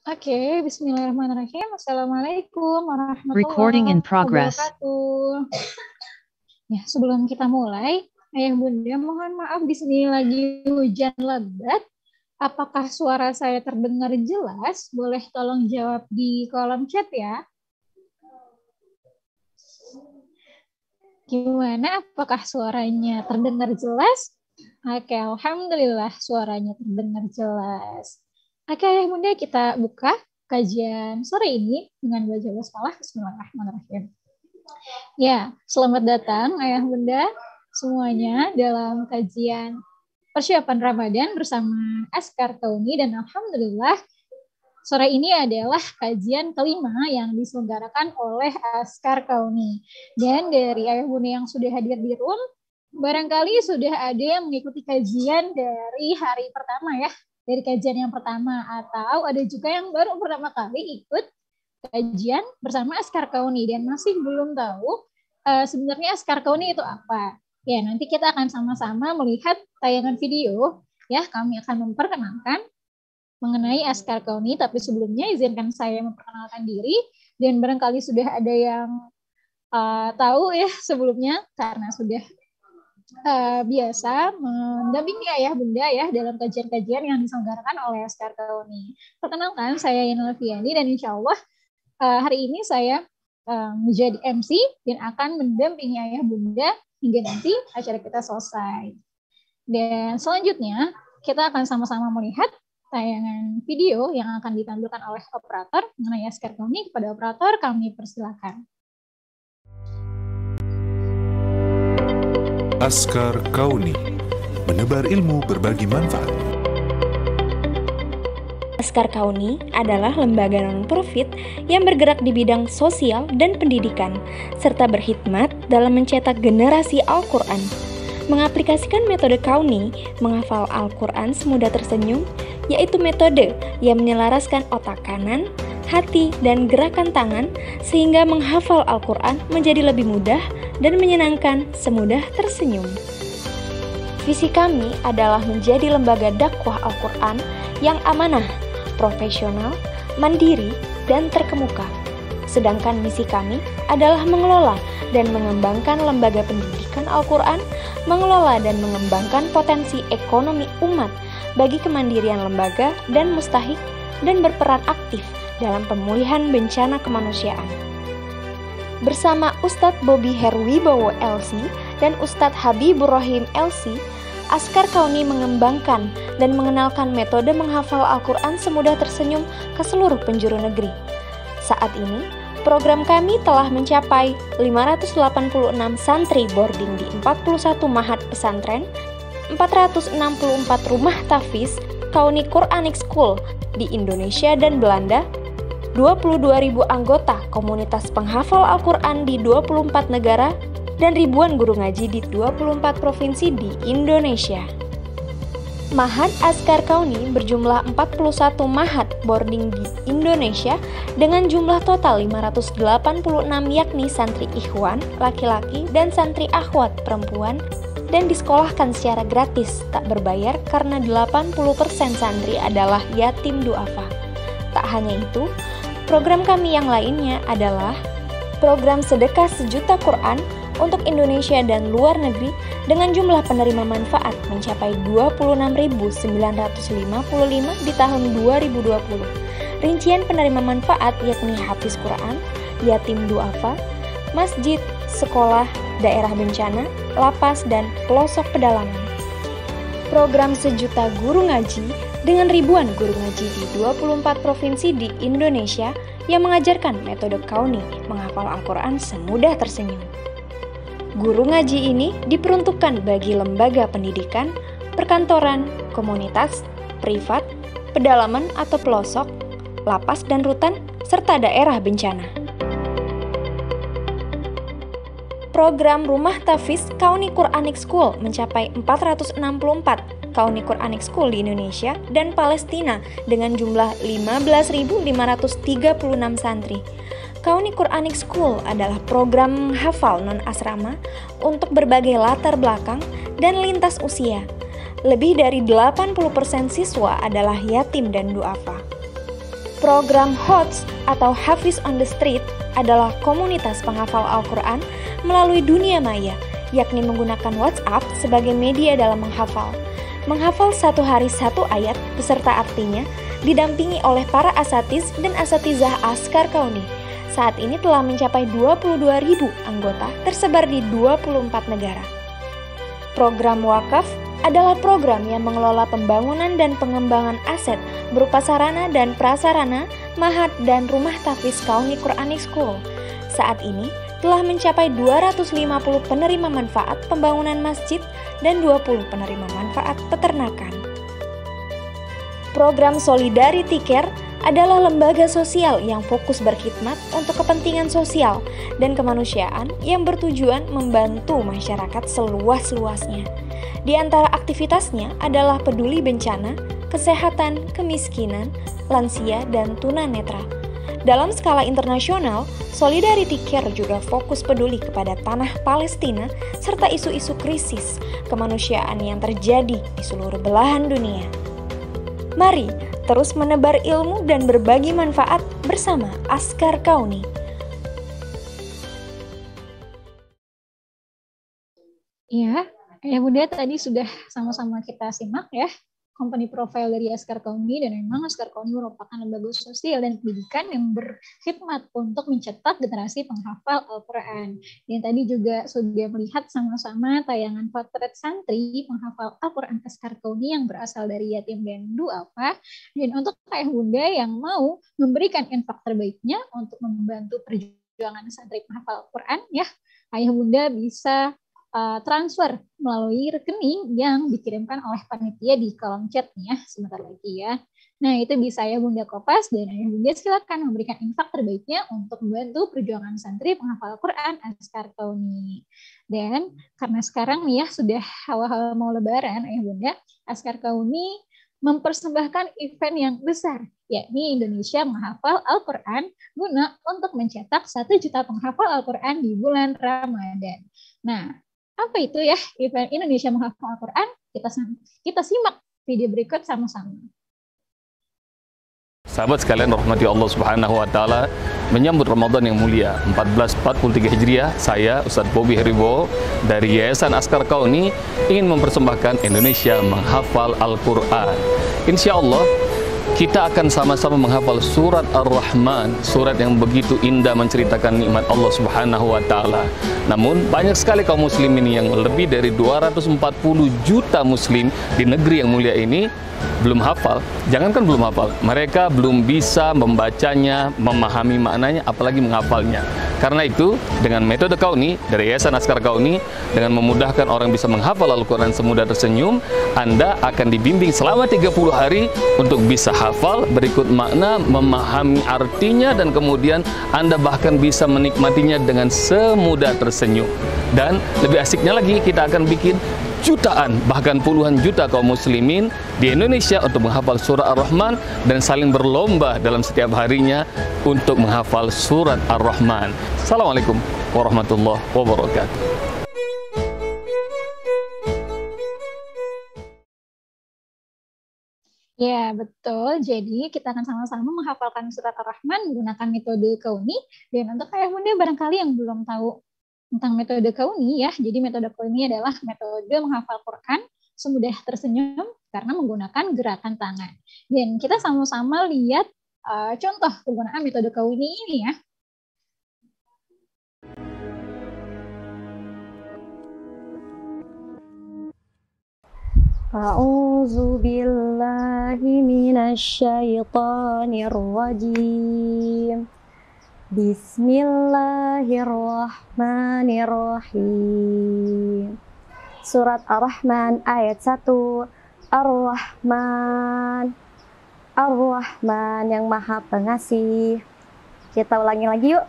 Oke, bismillahirrahmanirrahim. Assalamualaikum Recording warahmatullahi in progress. wabarakatuh. Ya, sebelum kita mulai, Ayah Bunda mohon maaf di sini lagi hujan lebat. Apakah suara saya terdengar jelas? Boleh tolong jawab di kolom chat ya. Gimana? Apakah suaranya terdengar jelas? Oke, alhamdulillah suaranya terdengar jelas. Oke, Ayah Bunda, kita buka kajian sore ini dengan baca basmalah. Bismillahirrahmanirrahim. Ya, selamat datang Ayah Bunda semuanya dalam kajian persiapan Ramadan bersama Askar Kauni, dan alhamdulillah sore ini adalah kajian kelima yang diselenggarakan oleh Askar Kauni. Dan dari Ayah Bunda yang sudah hadir di room, barangkali sudah ada yang mengikuti kajian dari hari pertama ya, dari kajian yang pertama, atau ada juga yang baru pertama kali ikut kajian bersama Askar Kauni dan masih belum tahu sebenarnya Askar Kauni itu apa. Ya, nanti kita akan sama-sama melihat tayangan video ya. Kami akan memperkenalkan mengenai Askar Kauni, tapi sebelumnya izinkan saya memperkenalkan diri, dan barangkali sudah ada yang tahu ya sebelumnya karena sudah biasa mendampingi Ayah Bunda ya dalam kajian-kajian yang diselenggarakan oleh Askar Kauni. Perkenalkan, saya Yana Fiani, dan insya Allah hari ini saya menjadi MC dan akan mendampingi Ayah Bunda hingga nanti acara kita selesai. Dan selanjutnya kita akan sama-sama melihat tayangan video yang akan ditampilkan oleh operator mengenai Askar Kauni. Kepada operator kami persilakan. Askar Kauni, menebar ilmu berbagi manfaat. Askar Kauni adalah lembaga non-profit yang bergerak di bidang sosial dan pendidikan, serta berkhidmat dalam mencetak generasi Al-Quran. Mengaplikasikan metode Kauni, menghafal Al-Quran semudah tersenyum, yaitu metode yang menyelaraskan otak kanan, hati, dan gerakan tangan, sehingga menghafal Al-Quran menjadi lebih mudah dan menyenangkan semudah tersenyum. Visi kami adalah menjadi lembaga dakwah Al-Quran yang amanah, profesional, mandiri, dan terkemuka. Sedangkan misi kami adalah mengelola dan mengembangkan lembaga pendidikan Al-Quran, mengelola dan mengembangkan potensi ekonomi umat bagi kemandirian lembaga dan mustahik, dan berperan aktif dalam pemulihan bencana kemanusiaan. Bersama Ustadz Bobby Herwibowo LC dan Ustadz Habibur Rahim LC, Askar Kauni mengembangkan dan mengenalkan metode menghafal Al-Quran semudah tersenyum ke seluruh penjuru negeri. Saat ini, program kami telah mencapai 586 santri boarding di 41 mahat pesantren, 464 rumah tahfiz Kauni Quranic School di Indonesia dan Belanda, 22.000 anggota komunitas penghafal Al-Quran di 24 negara, dan ribuan guru ngaji di 24 provinsi di Indonesia. Mahat Askar Kauni berjumlah 41 mahat boarding di Indonesia dengan jumlah total 586, yakni santri ikhwan laki-laki dan santri akhwat perempuan, dan disekolahkan secara gratis tak berbayar karena 80% santri adalah yatim duafa. Tak hanya itu, program kami yang lainnya adalah program sedekah 1 juta Quran untuk Indonesia dan luar negeri dengan jumlah penerima manfaat mencapai 26.955 di tahun 2020. Rincian penerima manfaat yakni hafiz Quran, yatim duafa, masjid, sekolah, daerah bencana, lapas, dan pelosok pedalaman. Program 1 juta guru ngaji dengan ribuan guru ngaji di 24 provinsi di Indonesia yang mengajarkan metode Kauni menghafal Al-Quran semudah tersenyum. Guru ngaji ini diperuntukkan bagi lembaga pendidikan, perkantoran, komunitas, privat, pedalaman atau pelosok, lapas dan rutan, serta daerah bencana. Program Rumah Tahfiz Kauni Quranic School mencapai 464 Kauni Quranic School di Indonesia dan Palestina dengan jumlah 15.536 santri. Kauni Quranic School adalah program hafal non-asrama untuk berbagai latar belakang dan lintas usia. Lebih dari 80% siswa adalah yatim dan duafa. Program HOTS atau Hafiz on the Street adalah komunitas penghafal Al-Quran melalui dunia maya, yakni menggunakan WhatsApp sebagai media dalam menghafal. Menghafal satu hari satu ayat beserta artinya didampingi oleh para asatiz dan asatizah Askar Kauni. Saat ini telah mencapai 22.000 anggota tersebar di 24 negara. Program Wakaf adalah program yang mengelola pembangunan dan pengembangan aset berupa sarana dan prasarana, mahat dan rumah tahfiz Kauni Quranic School. Saat ini telah mencapai 250 penerima manfaat pembangunan masjid dan 20 penerima manfaat peternakan. Program Solidarity Care adalah lembaga sosial yang fokus berkhidmat untuk kepentingan sosial dan kemanusiaan yang bertujuan membantu masyarakat seluas-luasnya. Di antara aktivitasnya adalah peduli bencana, kesehatan, kemiskinan, lansia, dan tunanetra. Dalam skala internasional, Solidarity Care juga fokus peduli kepada tanah Palestina serta isu-isu krisis kemanusiaan yang terjadi di seluruh belahan dunia. Mari terus menebar ilmu dan berbagi manfaat bersama Askar Kauni. Ya, Bunda tadi sudah sama-sama kita simak ya company profile dari Askar Kauni, dan memang Askar Kauni merupakan lembaga sosial dan pendidikan yang berkhidmat untuk mencetak generasi penghafal Al-Quran. Dan tadi juga sudah melihat sama-sama tayangan potret santri penghafal Al-Quran Askar Kauni yang berasal dari yatim dan duafa. Dan untuk ayah bunda yang mau memberikan infak terbaiknya untuk membantu perjuangan santri penghafal Al-Quran, ya, ayah bunda bisa transfer melalui rekening yang dikirimkan oleh panitia di kolom chat ya sebentar lagi ya. Nah, itu bisa ya Bunda Kopas, dan Ayah Bunda silakan memberikan infak terbaiknya untuk membantu perjuangan santri penghafal Quran Askar Kauni. Dan karena sekarang nih ya sudah awal-awal mau lebaran, Ayah Bunda, Askar Kauni mempersembahkan event yang besar, yakni Indonesia menghafal Al-Quran guna untuk mencetak 1 juta penghafal Al-Quran di bulan Ramadan. Nah, apa itu ya event Indonesia menghafal Al-Quran? Kita simak video berikut sama-sama. Sahabat sekalian, rahmati Allah Subhanahu wa taala, menyambut Ramadan yang mulia 1443 Hijriah, saya Ustaz Bobi Heribo dari Yayasan Askar Kauni ingin mempersembahkan Indonesia menghafal Al-Quran. Insya Allah kita akan sama-sama menghafal surat Ar-Rahman, surat yang begitu indah menceritakan nikmat Allah Subhanahu wa taala. Namun banyak sekali kaum muslimin yang lebih dari 240 juta muslim di negeri yang mulia ini belum hafal. Jangankan belum hafal, mereka belum bisa membacanya, memahami maknanya, apalagi menghafalnya. Karena itu, dengan metode Kauni dari Yayasan Askar Kauni, dengan memudahkan orang bisa menghafal Al-Quran semudah tersenyum, Anda akan dibimbing selama 30 hari untuk bisa hafal, berikut makna, memahami artinya, dan kemudian Anda bahkan bisa menikmatinya dengan semudah tersenyum. Dan lebih asiknya lagi, kita akan bikin jutaan, bahkan puluhan juta kaum muslimin di Indonesia untuk menghafal surah Ar-Rahman dan saling berlomba dalam setiap harinya untuk menghafal surat Ar-Rahman. Assalamualaikum warahmatullahi wabarakatuh. Ya, betul. Jadi kita akan sama-sama menghafalkan surat Ar-Rahman menggunakan metode Kauni. Dan untuk ayah bunda barangkali yang belum tahu tentang metode Kauni ya, jadi metode Kauni adalah metode menghafal Quran semudah tersenyum karena menggunakan gerakan tangan. Dan kita sama-sama lihat contoh penggunaan metode Kauni ini ya. A'udzu billahi minasy syaithanir rajim. Bismillahirrahmanirrahim. Surat Ar-Rahman ayat 1. Ar-Rahman, Ar-Rahman yang Maha Pengasih. Kita ulangi lagi yuk.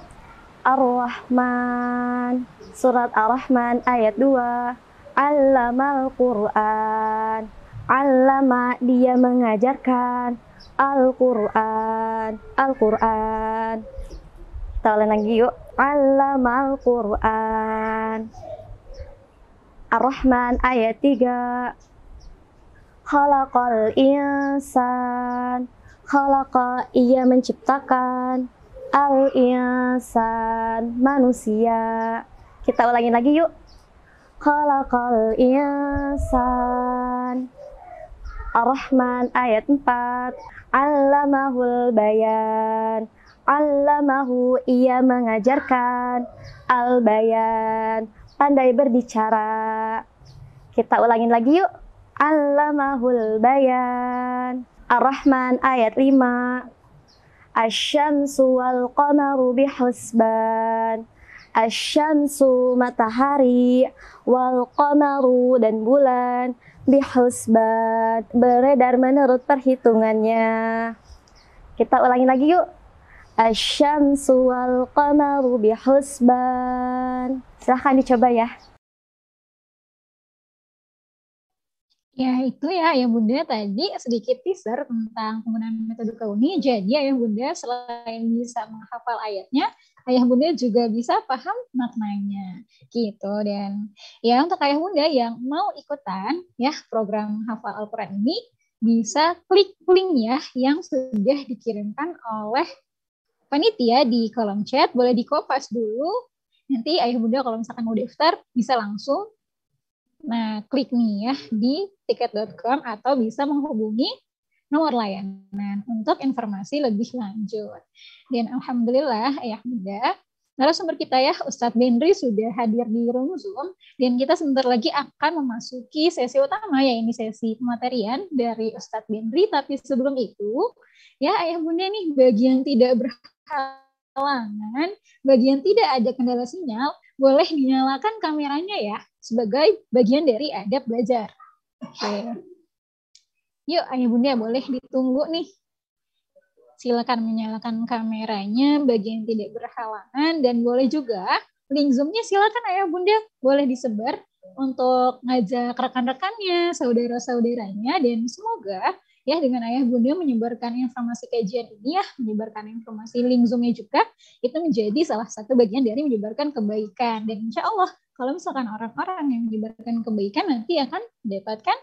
Ar-Rahman. Surat Ar-Rahman ayat 2. Allamal Qur'an. Allama, dia mengajarkan. Al-Qur'an, Al-Qur'an. Kita ulang lagi yuk. Allamal Qur'an. Ar-Rahman ayat 3. Khalaqal insan. Khalaqa, ia menciptakan. Al-insan, manusia. Kita ulangin lagi yuk. Khalaqal insan. Ar-Rahman ayat 4. Allamahul bayan. Allamahu, ia mengajarkan. Al-bayan, pandai berbicara. Kita ulangin lagi yuk. Allamahul bayan. Ar-Rahman ayat 5. Asy-syamsu wal qamaru bihusban. Asy-syamsu, matahari, wal qamaru, dan bulan, bihusban, beredar menurut perhitungannya. Kita ulangin lagi yuk. Asy-syamsu wal qamaru bihusban. Silahkan dicoba ya. Ya, itu ya Ayah Bunda tadi sedikit teaser tentang penggunaan metode kauni. Jadi Ayah Bunda selain bisa menghafal ayatnya, Ayah Bunda juga bisa paham maknanya. Gitu. Dan ya untuk Ayah Bunda yang mau ikutan ya program hafal Al-Quran ini, bisa klik link ya yang sudah dikirimkan oleh panitia di kolom chat. Boleh di-kopas dulu. Nanti Ayah Bunda kalau misalkan mau daftar bisa langsung. Nah, klik nih ya di tiket.com atau bisa menghubungi nomor layanan untuk informasi lebih lanjut. Dan alhamdulillah Ayah Bunda, narasumber kita ya Ustadz Bendri sudah hadir di room Zoom dan kita sebentar lagi akan memasuki sesi utama ya, ini sesi pematerian dari Ustadz Bendri. Tapi sebelum itu ya Ayah Bunda nih, bagi yang tidak berhalangan, bagi yang tidak ada kendala sinyal, boleh dinyalakan kameranya ya, sebagai bagian dari adab belajar. Oke. Yuk Ayah Bunda, boleh ditunggu nih. Silakan menyalakan kameranya bagi yang tidak berhalangan, dan boleh juga link Zoom-nya silakan Ayah Bunda boleh disebar untuk ngajak rekan-rekannya, saudara-saudaranya, dan semoga ya dengan Ayah Bunda menyebarkan informasi kajian ini ya, menyebarkan informasi link Zoom-nya juga, itu menjadi salah satu bagian dari menyebarkan kebaikan. Dan insya Allah kalau misalkan orang-orang yang menyebarkan kebaikan nanti akan mendapatkan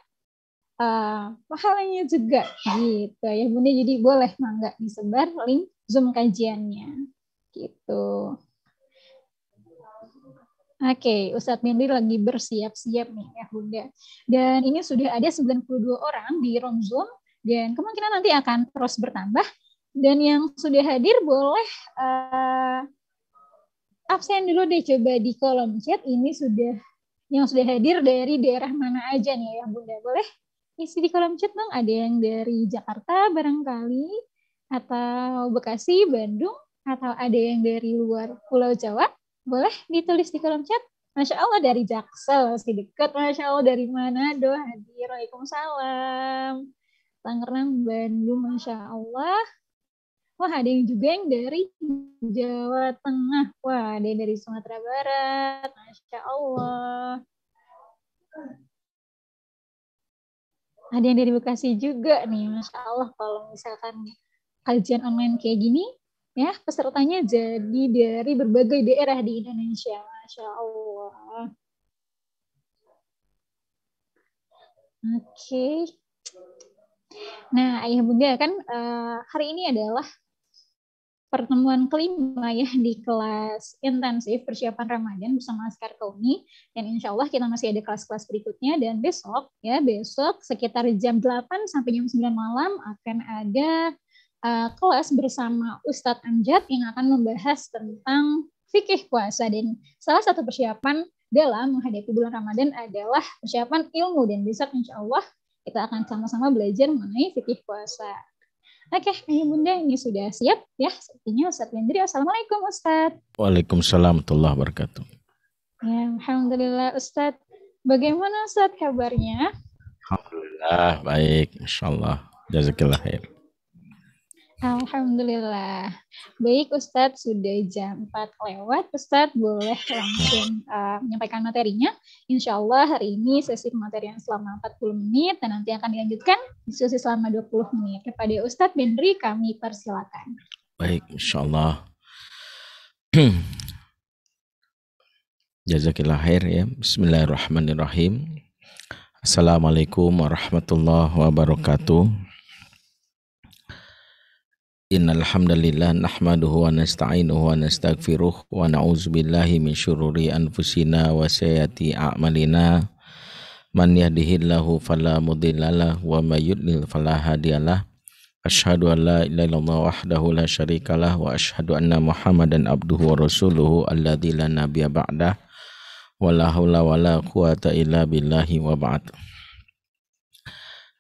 pahalanya juga gitu ya Bunda. Jadi boleh mangga disebar link Zoom kajiannya gitu. Oke, Ustadz Bendri lagi bersiap-siap nih ya Bunda. Dan ini sudah ada 92 orang di room Zoom dan kemungkinan nanti akan terus bertambah. Dan yang sudah hadir boleh absen dulu deh coba di kolom chat. Ini sudah yang sudah hadir dari daerah mana aja nih ya Bunda, boleh isi di kolom chat dong. Ada yang dari Jakarta barangkali, atau Bekasi, Bandung, atau ada yang dari luar Pulau Jawa, boleh ditulis di kolom chat. Masya Allah dari Jaksel, masih dekat. Masya Allah dari Manado hadir. Waalaikumsalam. Tangerang, Bandung, Masya Allah. Wah, ada yang juga yang dari Jawa Tengah. Wah, ada yang dari Sumatera Barat. Masya Allah. Ada yang dari Bekasi juga nih, Masya Allah. Kalau misalkan kajian online kayak gini, ya pesertanya jadi dari berbagai daerah di Indonesia, Masya Allah. Oke. Nah, Ayah Bunda kan hari ini adalah pertemuan kelima ya di kelas intensif persiapan Ramadan bersama Askar Kauni, dan insya Allah kita masih ada kelas-kelas berikutnya. Dan besok sekitar jam 8 sampai jam 9 malam akan ada kelas bersama Ustadz Amjad yang akan membahas tentang fikih puasa. Dan salah satu persiapan dalam menghadapi bulan Ramadan adalah persiapan ilmu, dan besok insya Allah kita akan sama-sama belajar mengenai fikih puasa. Oke, Ayah Bunda ini sudah siap ya. Sepertinya Ustadz Bendri. Assalamualaikum Ustadz. Waalaikumsalam warahmatullahi wabarakatuh. Ya, alhamdulillah Ustadz. Bagaimana Ustadz kabarnya? Alhamdulillah baik, insyaallah. Jazakillah khair. Alhamdulillah. Baik Ustadz, sudah jam 4 lewat. Ustadz boleh langsung menyampaikan materinya. Insya Allah hari ini sesi pematerian selama 40 menit dan nanti akan dilanjutkan diskusi selama 20 menit. Kepada Ustadz Bendri kami persilakan. Baik, insya Allah. Jazakillah khair ya. Bismillahirrahmanirrahim. Assalamualaikum warahmatullahi wabarakatuh. Innal hamdalillah nahmaduhu wa nasta'inuhu wa nastaghfiruh wa na'udzu billahi min syururi anfusina wa sayyiati a'malina. Man yahdihillahu fala mudhillalah wa may yudlil fala hadiyalah. Asyhadu an la ilaha illallah wahdahu la syarikalah wa asyhadu anna Muhammadan abduhu wa rasuluhu alladzi la nabiyya ba'dah. Wala haula wala quwata illa billahi wa ba'd.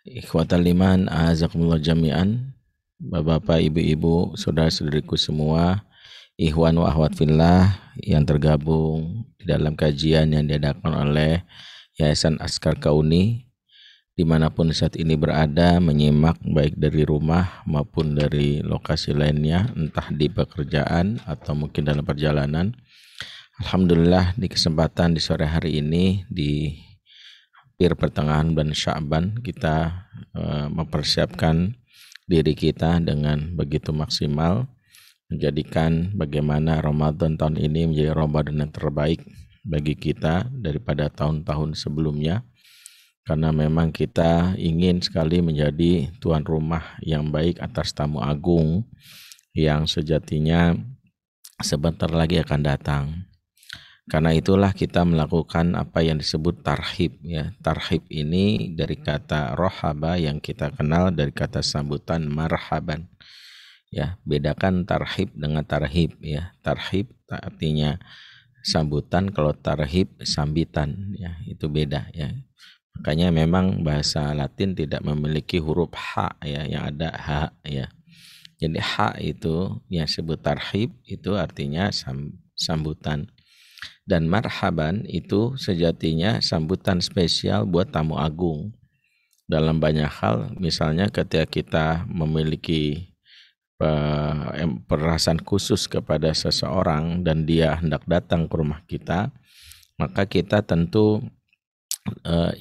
Ikhwatal iman, a'azakumullah jami'an. Bapak, ibu-ibu, saudara-saudariku semua, ikhwan wa akhwat fillah yang tergabung di dalam kajian yang diadakan oleh Yayasan Askar Kauni, dimanapun saat ini berada, menyimak baik dari rumah maupun dari lokasi lainnya, entah di pekerjaan atau mungkin dalam perjalanan. Alhamdulillah, di kesempatan di sore hari ini, di hampir pertengahan bulan Sya'ban, kita mempersiapkan diri kita dengan begitu maksimal, menjadikan bagaimana Ramadan tahun ini menjadi Ramadan yang terbaik bagi kita daripada tahun-tahun sebelumnya, karena memang kita ingin sekali menjadi tuan rumah yang baik atas tamu agung yang sejatinya sebentar lagi akan datang. Karena itulah kita melakukan apa yang disebut tarhib, ya. Tarhib ini dari kata rohaba yang kita kenal dari kata sambutan marhaban. Ya, bedakan tarhib dengan tarhib, ya. Tarhib artinya sambutan, kalau tarhib sambitan, ya. Itu beda, ya. Makanya memang bahasa Latin tidak memiliki huruf ha, ya, yang ada ha, ya. Jadi ha itu yang disebut tarhib itu artinya sambutan. Dan marhaban itu sejatinya sambutan spesial buat tamu agung dalam banyak hal. Misalnya ketika kita memiliki perasaan khusus kepada seseorang dan dia hendak datang ke rumah kita, maka kita tentu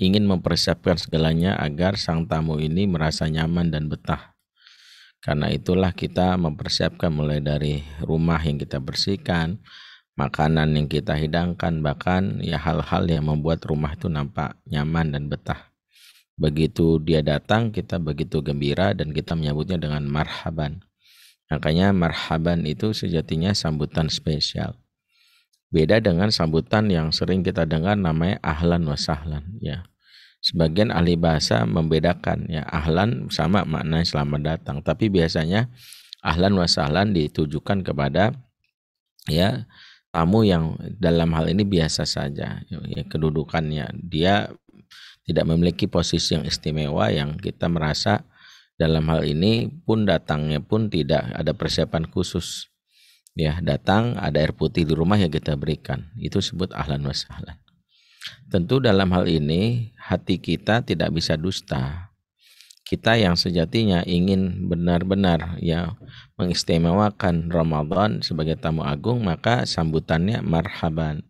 ingin mempersiapkan segalanya agar sang tamu ini merasa nyaman dan betah. Karena itulah kita mempersiapkan mulai dari rumah yang kita bersihkan, makanan yang kita hidangkan, bahkan ya hal-hal yang membuat rumah itu nampak nyaman dan betah. Begitu dia datang, kita begitu gembira dan kita menyambutnya dengan marhaban. Makanya marhaban itu sejatinya sambutan spesial. Beda dengan sambutan yang sering kita dengar namanya ahlan wa sahlan, ya. Sebagian ahli bahasa membedakan, ya, ahlan sama maknanya selamat datang, tapi biasanya ahlan wa sahlan ditujukan kepada, ya, tamu yang dalam hal ini biasa saja, ya, kedudukannya dia tidak memiliki posisi yang istimewa yang kita merasa dalam hal ini pun datangnya pun tidak ada persiapan khusus, ya, datang ada air putih di rumah yang kita berikan, itu disebut ahlan wa sahlan. Tentu dalam hal ini hati kita tidak bisa dusta. Kita yang sejatinya ingin benar-benar, ya, mengistimewakan Ramadan sebagai tamu agung, maka sambutannya marhaban.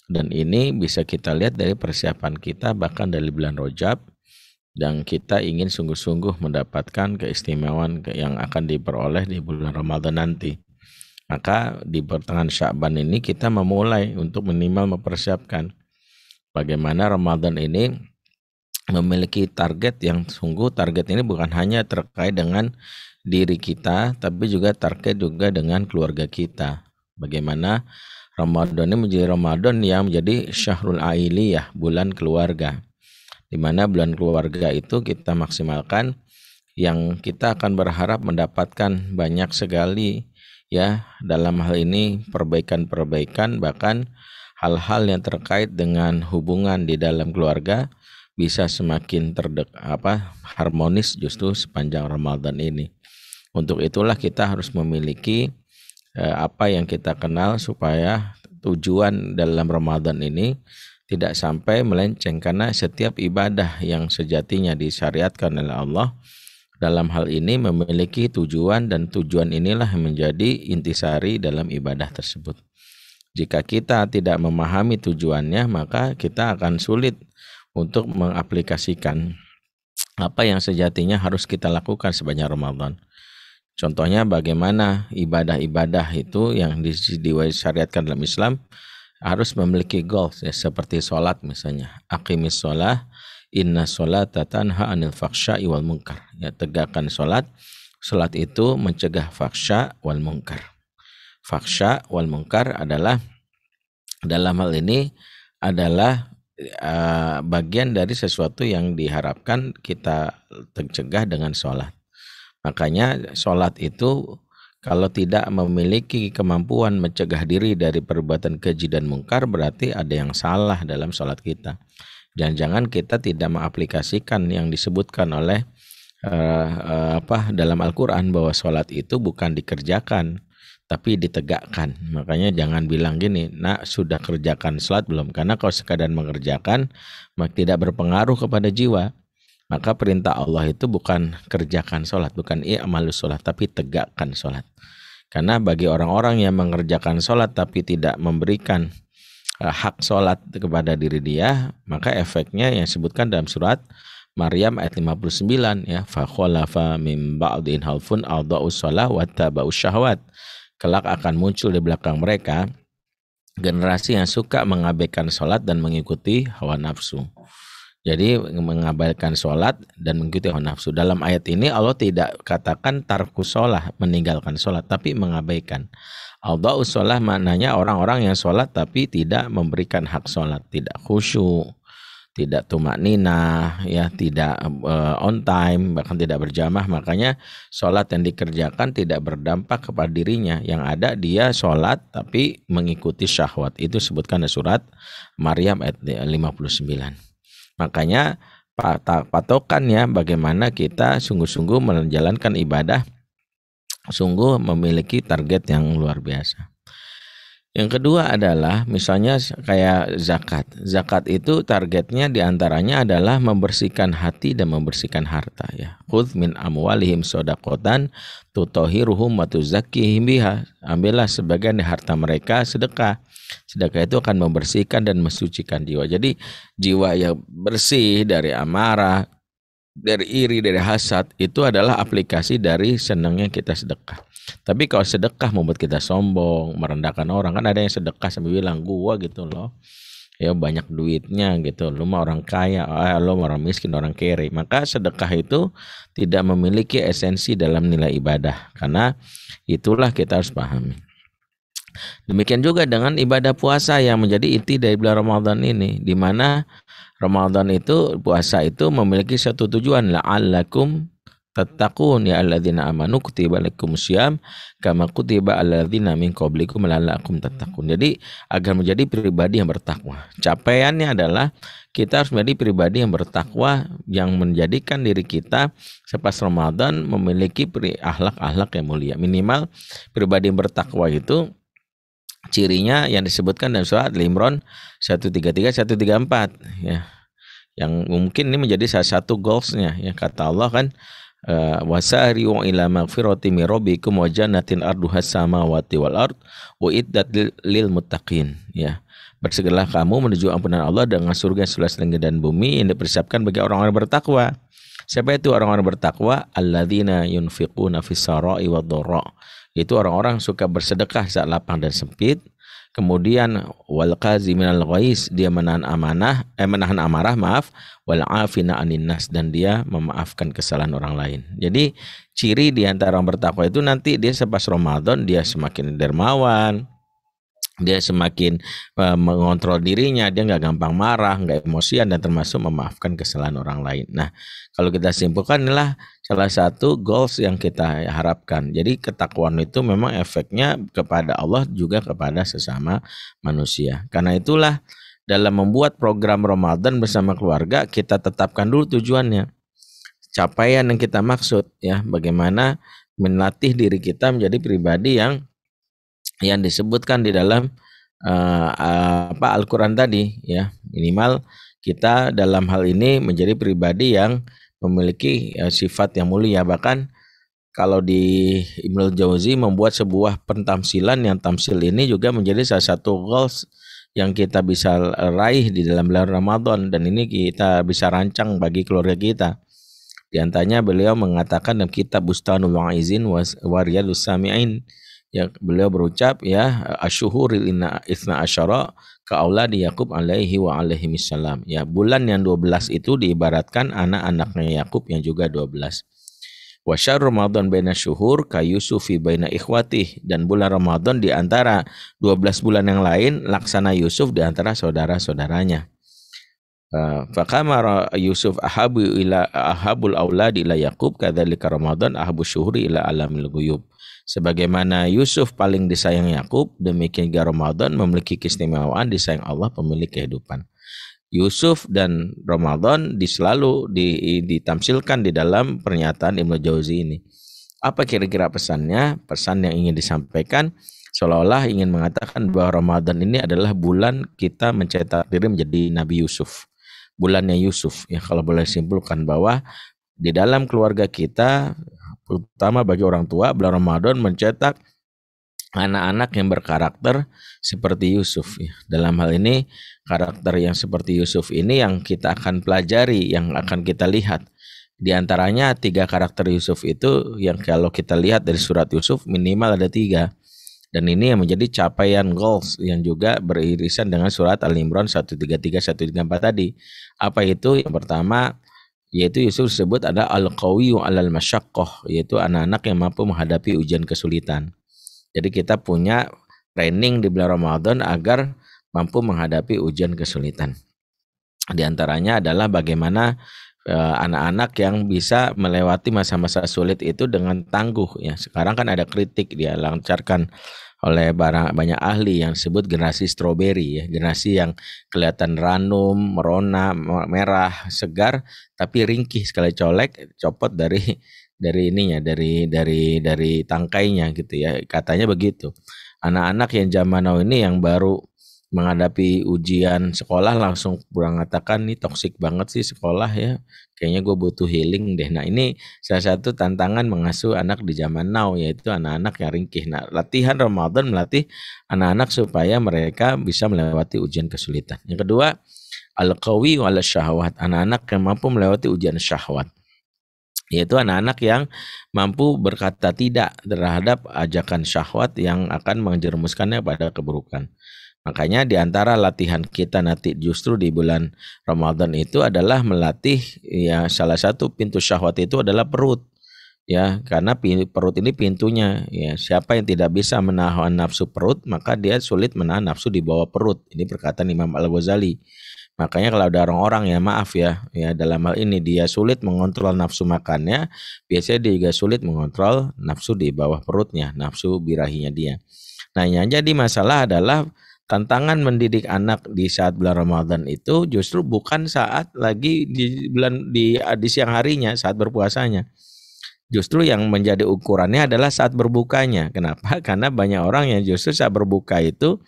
Dan ini bisa kita lihat dari persiapan kita bahkan dari bulan Rajab, dan kita ingin sungguh-sungguh mendapatkan keistimewaan yang akan diperoleh di bulan Ramadan nanti. Maka di pertengahan Sya'ban ini kita memulai untuk minimal mempersiapkan bagaimana Ramadan ini memiliki target yang sungguh, target ini bukan hanya terkait dengan diri kita, tapi juga target juga dengan keluarga kita. Bagaimana Ramadan ini menjadi Ramadan yang menjadi syahrul ailiyah, bulan keluarga. Di mana bulan keluarga itu kita maksimalkan, yang kita akan berharap mendapatkan banyak sekali, ya, dalam hal ini perbaikan-perbaikan, bahkan hal-hal yang terkait dengan hubungan di dalam keluarga bisa semakin harmonis justru sepanjang Ramadan ini. Untuk itulah kita harus memiliki apa yang kita kenal supaya tujuan dalam Ramadan ini tidak sampai melenceng, karena setiap ibadah yang sejatinya disyariatkan oleh Allah dalam hal ini memiliki tujuan, dan tujuan inilah yang menjadi intisari dalam ibadah tersebut. Jika kita tidak memahami tujuannya, maka kita akan sulit untuk mengaplikasikan apa yang sejatinya harus kita lakukan sepanjang Ramadan. Contohnya bagaimana ibadah-ibadah itu yang disyariatkan dalam Islam harus memiliki goals, ya, seperti sholat misalnya. Aqimis sholah, inna sholata tanha anil faksya'i wal munkar. Ya, tegakkan sholat, Salat itu mencegah fahsya wal munkar. Fahsya wal munkar adalah dalam hal ini adalah bagian dari sesuatu yang diharapkan kita cegah dengan sholat. Makanya sholat itu kalau tidak memiliki kemampuan mencegah diri dari perbuatan keji dan mungkar, berarti ada yang salah dalam sholat kita. Jangan-jangan kita tidak mengaplikasikan yang disebutkan oleh dalam Al-Quran, bahwa sholat itu bukan dikerjakan tapi ditegakkan. Makanya jangan bilang gini, nak sudah kerjakan sholat belum? Karena kalau sekadar mengerjakan maka tidak berpengaruh kepada jiwa. Maka perintah Allah itu bukan kerjakan sholat, bukan i'malus sholat, tapi tegakkan sholat. Karena bagi orang-orang yang mengerjakan sholat tapi tidak memberikan hak sholat kepada diri dia, maka efeknya yang disebutkan dalam surat Maryam ayat 59 ya, fa khalafa min ba'din halfun adaa'us shalah wa taba'us syahwat. Kelak akan muncul di belakang mereka generasi yang suka mengabaikan sholat dan mengikuti hawa nafsu. Jadi mengabaikan sholat dan mengikuti hawa nafsu. Dalam ayat ini Allah tidak katakan tarkus sholah, meninggalkan sholat, tapi mengabaikan. Adaa'us shalah maknanya orang-orang yang sholat tapi tidak memberikan hak sholat, tidak khusyuk, tidak tumakninah, ya, tidak on time, bahkan tidak berjamaah. Makanya sholat yang dikerjakan tidak berdampak kepada dirinya. Yang ada dia sholat tapi mengikuti syahwat. Itu sebutkan di surat Maryam ayat 59. Makanya patokannya bagaimana kita sungguh-sungguh menjalankan ibadah, sungguh memiliki target yang luar biasa. Yang kedua adalah misalnya kayak zakat. Zakat itu targetnya diantaranya adalah membersihkan hati dan membersihkan harta. Ya, khudz min amwalihim shadaqatan tutahhiruhum wa tuzakkihim biha. Ambillah sebagian dari harta mereka sedekah. Sedekah itu akan membersihkan dan mensucikan jiwa. Jadi jiwa yang bersih dari amarah, dari iri, dari hasad, itu adalah aplikasi dari senangnya kita sedekah. Tapi kalau sedekah membuat kita sombong, merendahkan orang, kan ada yang sedekah sambil bilang gua gitu loh, ya banyak duitnya gitu, lu mah orang kaya, lu mah orang miskin, orang kere. Maka sedekah itu tidak memiliki esensi dalam nilai ibadah, karena itulah kita harus pahami. Demikian juga dengan ibadah puasa yang menjadi inti dari bulan Ramadan ini, di mana Ramadan itu, puasa itu memiliki satu tujuan, la'allakum tattaqun ya alladzina amanu kutiba alaikumus syiyam kama kutiba alladzina min qablikum la'allakum tattaqun. Jadi agar menjadi pribadi yang bertakwa. Capaiannya adalah kita harus menjadi pribadi yang bertakwa, yang menjadikan diri kita selepas Ramadan memiliki akhlak-akhlak yang mulia. Minimal pribadi yang bertakwa itu cirinya yang disebutkan dalam surat Al-Imran 133 134 ya. Yang mungkin ini menjadi salah satu goalsnya ya, kata Allah kan, wasari'u ila magfirati min rabbikum wa jannatin arduhas samawati wal ard wa iddat lil muttaqin ya. Bersegeralah kamu menuju ampunan Allah dengan surga yang seluas langit dan bumi yang dipersiapkan bagi orang-orang bertakwa. Siapa itu orang-orang bertakwa? Alladzina yunfiquna fis sarai wad dharra. Itu orang-orang suka bersedekah saat lapang dan sempit. Kemudian wal qaziminal ghaiz, dia menahan amarah, wal afina anin nas, dan dia memaafkan kesalahan orang lain. Jadi ciri di antara orang bertakwa itu nanti dia selepas Ramadan dia semakin dermawan, dia semakin mengontrol dirinya, dia nggak gampang marah, nggak emosian, dan termasuk memaafkan kesalahan orang lain. Nah, kalau kita simpulkan inilah salah satu goals yang kita harapkan. Jadi ketakwaan itu memang efeknya kepada Allah juga kepada sesama manusia. Karena itulah dalam membuat program Ramadan bersama keluarga, kita tetapkan dulu tujuannya, capaian yang kita maksud ya, bagaimana melatih diri kita menjadi pribadi yang disebutkan di dalam Al-Quran tadi ya. Minimal kita dalam hal ini menjadi pribadi yang memiliki sifat yang mulia. Bahkan kalau di Ibnul Jauzi membuat sebuah pentamsilan, yang tamsil ini juga menjadi salah satu goals yang kita bisa raih di dalam bulan Ramadan, dan ini kita bisa rancang bagi keluarga kita. Di antaranya beliau mengatakan dalam kitab Bustanul Wa'izin wa Riyadus Sami'in, ya, beliau berucap ya, asyuhuril itsna asyara ka auladi Yakub alaihi wa alaihi missalam. Ya, bulan yang 12 itu diibaratkan anak-anaknya Yakub yang juga 12. Wa syahr Ramadan baina syuhur ka Yusufi baina ikhwatih, dan bulan Ramadan di antara 12 bulan yang lain laksana Yusuf di antara saudara-saudaranya. Faqama Yusuf ahabul auladi ila Yaqub kadzalika Ramadan ahabus syuhuri ila alamil ghuyub. Sebagaimana Yusuf paling disayang Yakub, demikian juga Ramadan memiliki keistimewaan disayang Allah pemilik kehidupan. Yusuf dan Ramadan selalu ditamsilkan di dalam pernyataan Ibnu Jauzi ini. Apa kira-kira pesannya? Pesan yang ingin disampaikan seolah-olah ingin mengatakan bahwa Ramadan ini adalah bulan kita mencetak diri menjadi Nabi Yusuf. Bulannya Yusuf, ya kalau boleh simpulkan bahwa di dalam keluarga kita, terutama bagi orang tua, bulan Ramadan mencetak anak-anak yang berkarakter seperti Yusuf. Dalam hal ini, karakter yang seperti Yusuf ini yang kita akan pelajari, yang akan kita lihat. Di antaranya 3 karakter Yusuf itu yang kalau kita lihat dari surat Yusuf minimal ada 3. Dan ini yang menjadi capaian goals yang juga beririsan dengan surat Al-Imran 133, 134 tadi. Apa itu? Yang pertama, yaitu Yusuf disebut ada al-qawiyyu alal masyaqqah, yaitu anak-anak yang mampu menghadapi ujian kesulitan. Jadi kita punya training di bulan Ramadan agar mampu menghadapi ujian kesulitan. Di antaranya adalah bagaimana anak-anak yang bisa melewati masa-masa sulit itu dengan tangguh. Ya, sekarang kan ada kritik dia lancarkan oleh banyak ahli yang disebut generasi stroberi, ya, generasi yang kelihatan ranum, merona, merah, segar, tapi ringkih sekali colek, copot dari ininya, dari tangkainya gitu ya. Katanya begitu. Anak-anak yang zaman now ini yang baru menghadapi ujian sekolah langsung pulang mengatakan, nih toksik banget sih sekolah ya, kayaknya gue butuh healing deh. Nah ini salah satu tantangan mengasuh anak di zaman now, yaitu anak-anak yang ringkih. Nah latihan Ramadan melatih anak-anak supaya mereka bisa melewati ujian kesulitan. Yang kedua, al-qawi wal syahwat, anak-anak yang mampu melewati ujian syahwat, yaitu anak-anak yang mampu berkata tidak terhadap ajakan syahwat yang akan menjerumuskannya pada keburukan. Makanya di antara latihan kita nanti justru di bulan Ramadan itu adalah melatih, ya salah satu pintu syahwat itu adalah perut. Ya, karena perut ini pintunya, ya siapa yang tidak bisa menahan nafsu perut, maka dia sulit menahan nafsu di bawah perut. Ini perkataan Imam Al-Ghazali. Makanya kalau ada orang-orang ya maaf ya dalam hal ini dia sulit mengontrol nafsu makannya, biasanya dia juga sulit mengontrol nafsu di bawah perutnya, nafsu birahinya dia. Nah, yang jadi masalah adalah tantangan mendidik anak di saat bulan Ramadan itu justru bukan saat lagi di siang harinya, saat berpuasanya. Justru yang menjadi ukurannya adalah saat berbukanya. Kenapa? Karena banyak orang yang justru saat berbuka itu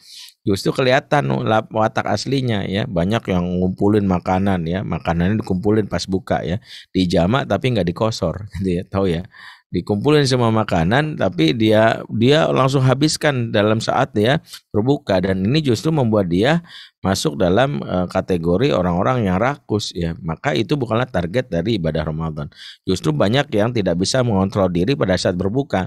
justru kelihatan watak aslinya ya. Banyak yang ngumpulin makanan ya, makanannya dikumpulin pas buka ya, dijamak tapi nggak dikosor, gitu ya, tahu ya. Dikumpulin semua makanan tapi dia langsung habiskan dalam saat dia berbuka, dan ini justru membuat dia masuk dalam kategori orang-orang yang rakus ya. Maka itu bukanlah target dari ibadah Ramadan. Justru banyak yang tidak bisa mengontrol diri pada saat berbuka.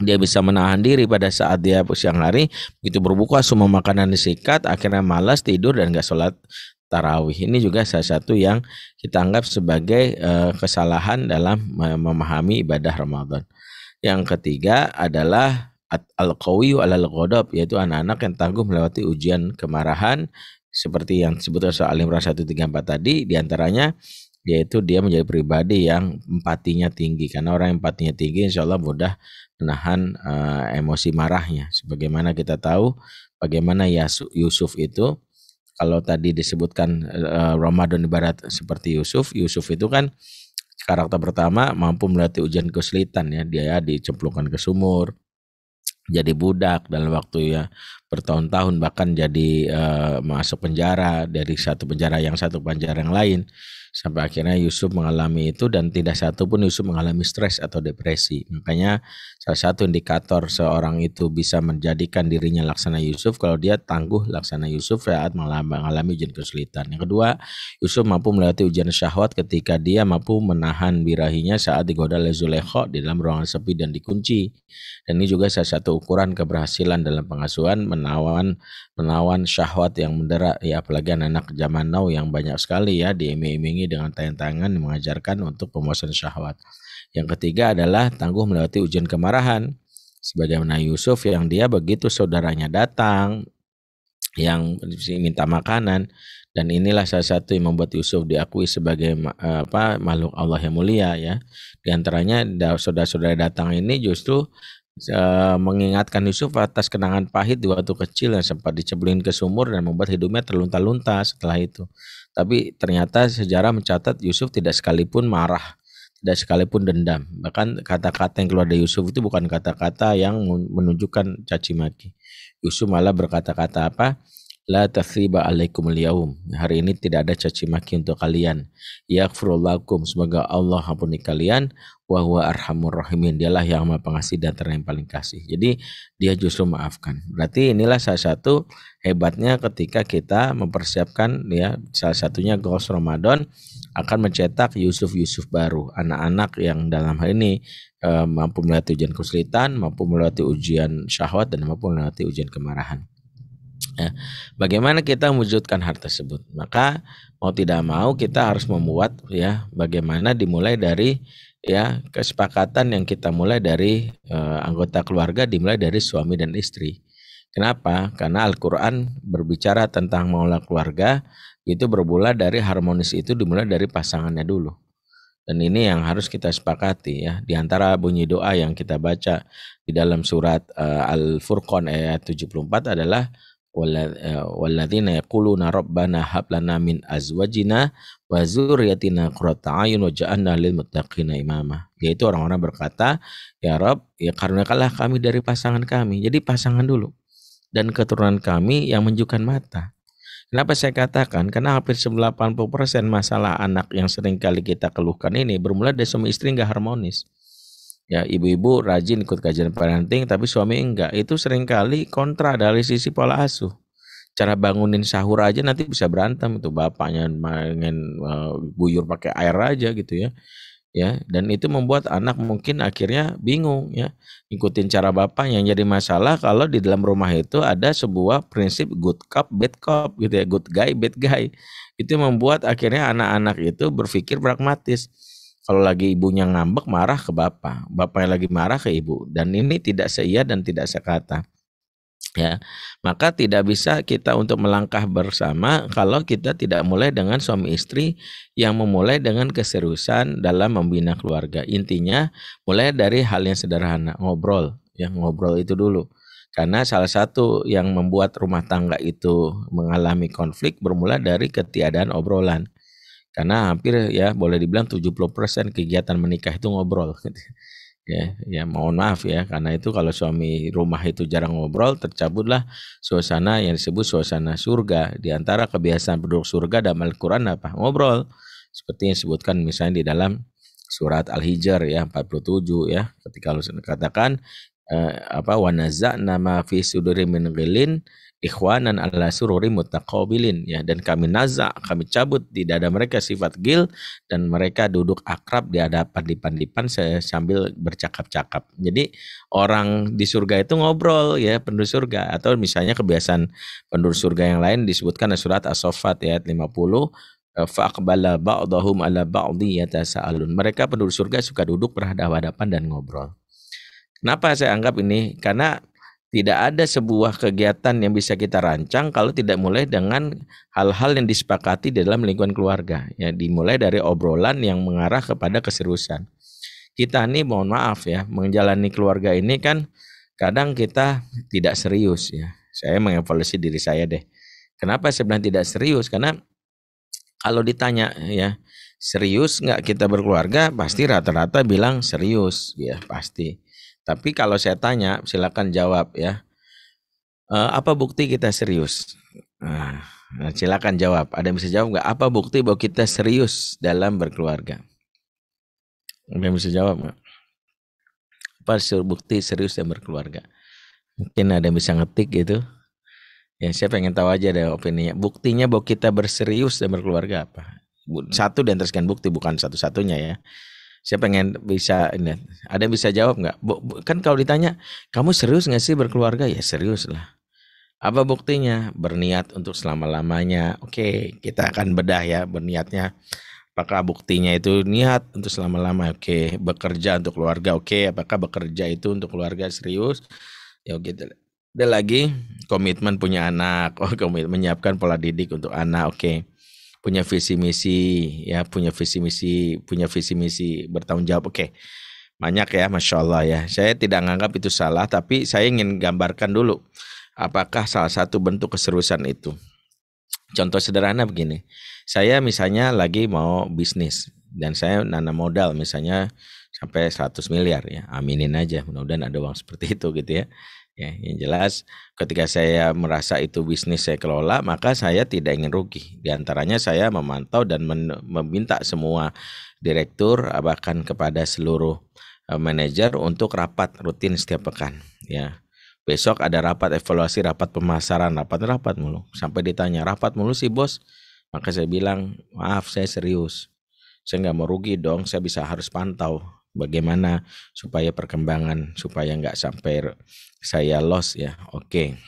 Dia bisa menahan diri pada saat dia siang hari, begitu berbuka semua makanan disikat, akhirnya malas tidur dan gak sholat tarawih. Ini juga salah satu yang kita anggap sebagai kesalahan dalam memahami ibadah Ramadan. Yang ketiga adalah al-qawiyyu alal ghadab, yaitu anak-anak yang tangguh melewati ujian kemarahan seperti yang disebutkan soal Al-Imran 134 tadi. Di antaranya yaitu dia menjadi pribadi yang empatinya tinggi, karena orang yang empatinya tinggi insya Allah mudah menahan emosi marahnya. Sebagaimana kita tahu bagaimana Yusuf itu, kalau tadi disebutkan Ramadan ibarat seperti Yusuf itu kan karakter pertama mampu melewati ujian kesulitan ya. Dia dicemplungkan ke sumur, jadi budak dalam waktu ya bertahun-tahun, bahkan jadi masuk penjara, dari satu penjara yang lain, sampai akhirnya Yusuf mengalami itu, dan tidak satu pun Yusuf mengalami stres atau depresi. Makanya salah satu indikator seorang itu bisa menjadikan dirinya laksana Yusuf kalau dia tangguh laksana Yusuf saat mengalami ujian kesulitan. Yang kedua, Yusuf mampu melewati ujian syahwat ketika dia mampu menahan birahinya saat digoda oleh Zulaikha di dalam ruangan sepi dan dikunci. Dan ini juga salah satu ukuran keberhasilan dalam pengasuhan, menawan syahwat yang mendera ya, apalagi anak-anak zaman now yang banyak sekali ya diiming-imingi dengan tayangan yang mengajarkan untuk pemuasan syahwat. Yang ketiga adalah tangguh melewati ujian kemarahan. Sebagaimana Yusuf yang dia begitu saudaranya datang yang minta makanan, dan inilah salah satu yang membuat Yusuf diakui sebagai makhluk Allah yang mulia ya. Di antaranya saudara-saudara datang ini justru mengingatkan Yusuf atas kenangan pahit di waktu kecil yang sempat dicebelin ke sumur dan membuat hidupnya terlunta-lunta setelah itu. Tapi ternyata sejarah mencatat Yusuf tidak sekalipun marah, tidak sekalipun dendam. Bahkan kata-kata yang keluar dari Yusuf itu bukan kata-kata yang menunjukkan caci maki. Yusuf malah berkata-kata apa? La tathriba alaikumul yaum. Hari ini tidak ada caci maki untuk kalian. Yaghfirullakum, semoga Allah ampuni kalian. Wa huwa arhamur rahimin. Dialah yang Maha Pengasih dan yang paling kasih. Jadi dia justru maafkan. Berarti inilah salah satu hebatnya ketika kita mempersiapkan ya, salah satunya Ghost Ramadan akan mencetak Yusuf baru, anak-anak yang dalam hal ini mampu melewati ujian kesulitan, mampu melewati ujian syahwat, dan mampu melewati ujian kemarahan. Ya, bagaimana kita mewujudkan hal tersebut? Maka mau tidak mau kita harus membuat ya, bagaimana dimulai dari ya kesepakatan yang kita mulai dari anggota keluarga, dimulai dari suami dan istri. Kenapa? Karena Al-Quran berbicara tentang mengelola keluarga itu bermula dari harmonis, itu dimulai dari pasangannya dulu. Dan ini yang harus kita sepakati ya. Di antara bunyi doa yang kita baca di dalam surat Al-Furqan ayat 74 adalah walladzina yaquluna rabbana hab lana min azwajina wa dzurriyyatina qurrata a'yun waj'alna lil muttaqina imama. Yaitu orang-orang berkata, ya Rabb, ya karuniakanlah kami dari pasangan kami. Jadi pasangan dulu. Dan keturunan kami yang menunjukkan mata. Kenapa saya katakan? Karena hampir 80% masalah anak yang sering kali kita keluhkan ini bermula dari suami istri nggak harmonis. Ya, ibu-ibu rajin ikut kajian parenting tapi suami enggak. Itu seringkali kontra dari sisi pola asuh. Cara bangunin sahur aja nanti bisa berantem, itu bapaknya pengen buyur pakai air aja gitu ya. Ya, dan itu membuat anak mungkin akhirnya bingung ya, ikutin cara bapak. Yang jadi masalah kalau di dalam rumah itu ada sebuah prinsip good cop bad cop gitu ya, good guy bad guy. Itu membuat akhirnya anak-anak itu berpikir pragmatis. Kalau lagi ibunya ngambek marah ke bapak, bapaknya lagi marah ke ibu, dan ini tidak seia dan tidak sekata. Ya, maka tidak bisa kita untuk melangkah bersama kalau kita tidak mulai dengan suami istri yang memulai dengan keseriusan dalam membina keluarga. Intinya mulai dari hal yang sederhana, ngobrol, ya ngobrol itu dulu. Karena salah satu yang membuat rumah tangga itu mengalami konflik bermula dari ketiadaan obrolan. Karena hampir ya boleh dibilang 70% kegiatan menikah itu ngobrol. Ya mohon maaf ya, karena itu kalau suami rumah itu jarang ngobrol, tercabutlah suasana yang disebut suasana surga. Di antara kebiasaan penduduk surga dalam Al-Quran apa? Ngobrol. Seperti yang disebutkan misalnya di dalam surat Al-Hijr ya 47 ya, ketika Allah katakan wa naza'na ma fi suduri min ghillin ikhwanan ala sururi mutaqabilin ya, dan kami kami cabut di dada mereka sifat gil, dan mereka duduk akrab di hadapan dipan sambil bercakap-cakap. Jadi orang di surga itu ngobrol ya, penduduk surga. Atau misalnya kebiasaan penduduk surga yang lain disebutkan di surat As-Saffat ayat 50, faqbala ba'dahum ala ba'di yatasaalun. Mereka penduduk surga suka duduk berhadapan-hadapan dan ngobrol. Kenapa saya anggap ini? Karena tidak ada sebuah kegiatan yang bisa kita rancang kalau tidak mulai dengan hal-hal yang disepakati dalam lingkungan keluarga. Ya, dimulai dari obrolan yang mengarah kepada keseriusan. Kita nih mohon maaf ya, menjalani keluarga ini kan kadang kita tidak serius ya. Saya mengevaluasi diri saya deh. Kenapa saya bilang tidak serius? Karena kalau ditanya ya, serius nggak kita berkeluarga, pasti rata-rata bilang serius ya, pasti. Tapi kalau saya tanya, silakan jawab ya. Apa bukti kita serius? Nah, silakan jawab. Ada yang bisa jawab nggak? Apa bukti bahwa kita serius dalam berkeluarga? Ada yang bisa jawab nggak? Apa bukti serius dalam berkeluarga? Mungkin ada yang bisa ngetik gitu. Ya, saya pengen tahu aja deh opininya. Buktinya bahwa kita berserius dalam berkeluarga apa? Satu di antara sekian bukti, bukan satu-satunya ya. Saya pengen bisa ini. Ada yang bisa jawab nggak? Kan kalau ditanya, kamu serius nggak sih berkeluarga? Ya serius lah. Apa buktinya? Berniat untuk selama-lamanya. Oke, kita akan bedah ya berniatnya. Apakah buktinya itu niat untuk selama-lama? Oke. Bekerja untuk keluarga? Oke. Apakah bekerja itu untuk keluarga serius? Ya gitu. Ada lagi komitmen punya anak. Oh, komitmen menyiapkan pola didik untuk anak. Oke. Punya visi misi, ya punya visi misi bertanggung jawab. Oke. Banyak ya, Masya Allah ya. Saya tidak menganggap itu salah, tapi saya ingin gambarkan dulu. Apakah salah satu bentuk keseriusan itu? Contoh sederhana begini, saya misalnya lagi mau bisnis dan saya nanam modal misalnya sampai 100 miliar ya, aminin aja, mudah-mudahan ada uang seperti itu gitu ya. Ya, yang jelas ketika saya merasa itu bisnis saya kelola, maka saya tidak ingin rugi. Di antaranya saya memantau dan meminta semua direktur bahkan kepada seluruh manajer untuk rapat rutin setiap pekan ya. Besok ada rapat evaluasi, rapat pemasaran, rapat mulu. Sampai ditanya, rapat mulu sih bos? Maka saya bilang, maaf saya serius. Saya nggak mau rugi dong, saya harus pantau bagaimana supaya perkembangan, supaya nggak sampai saya loss ya. Oke,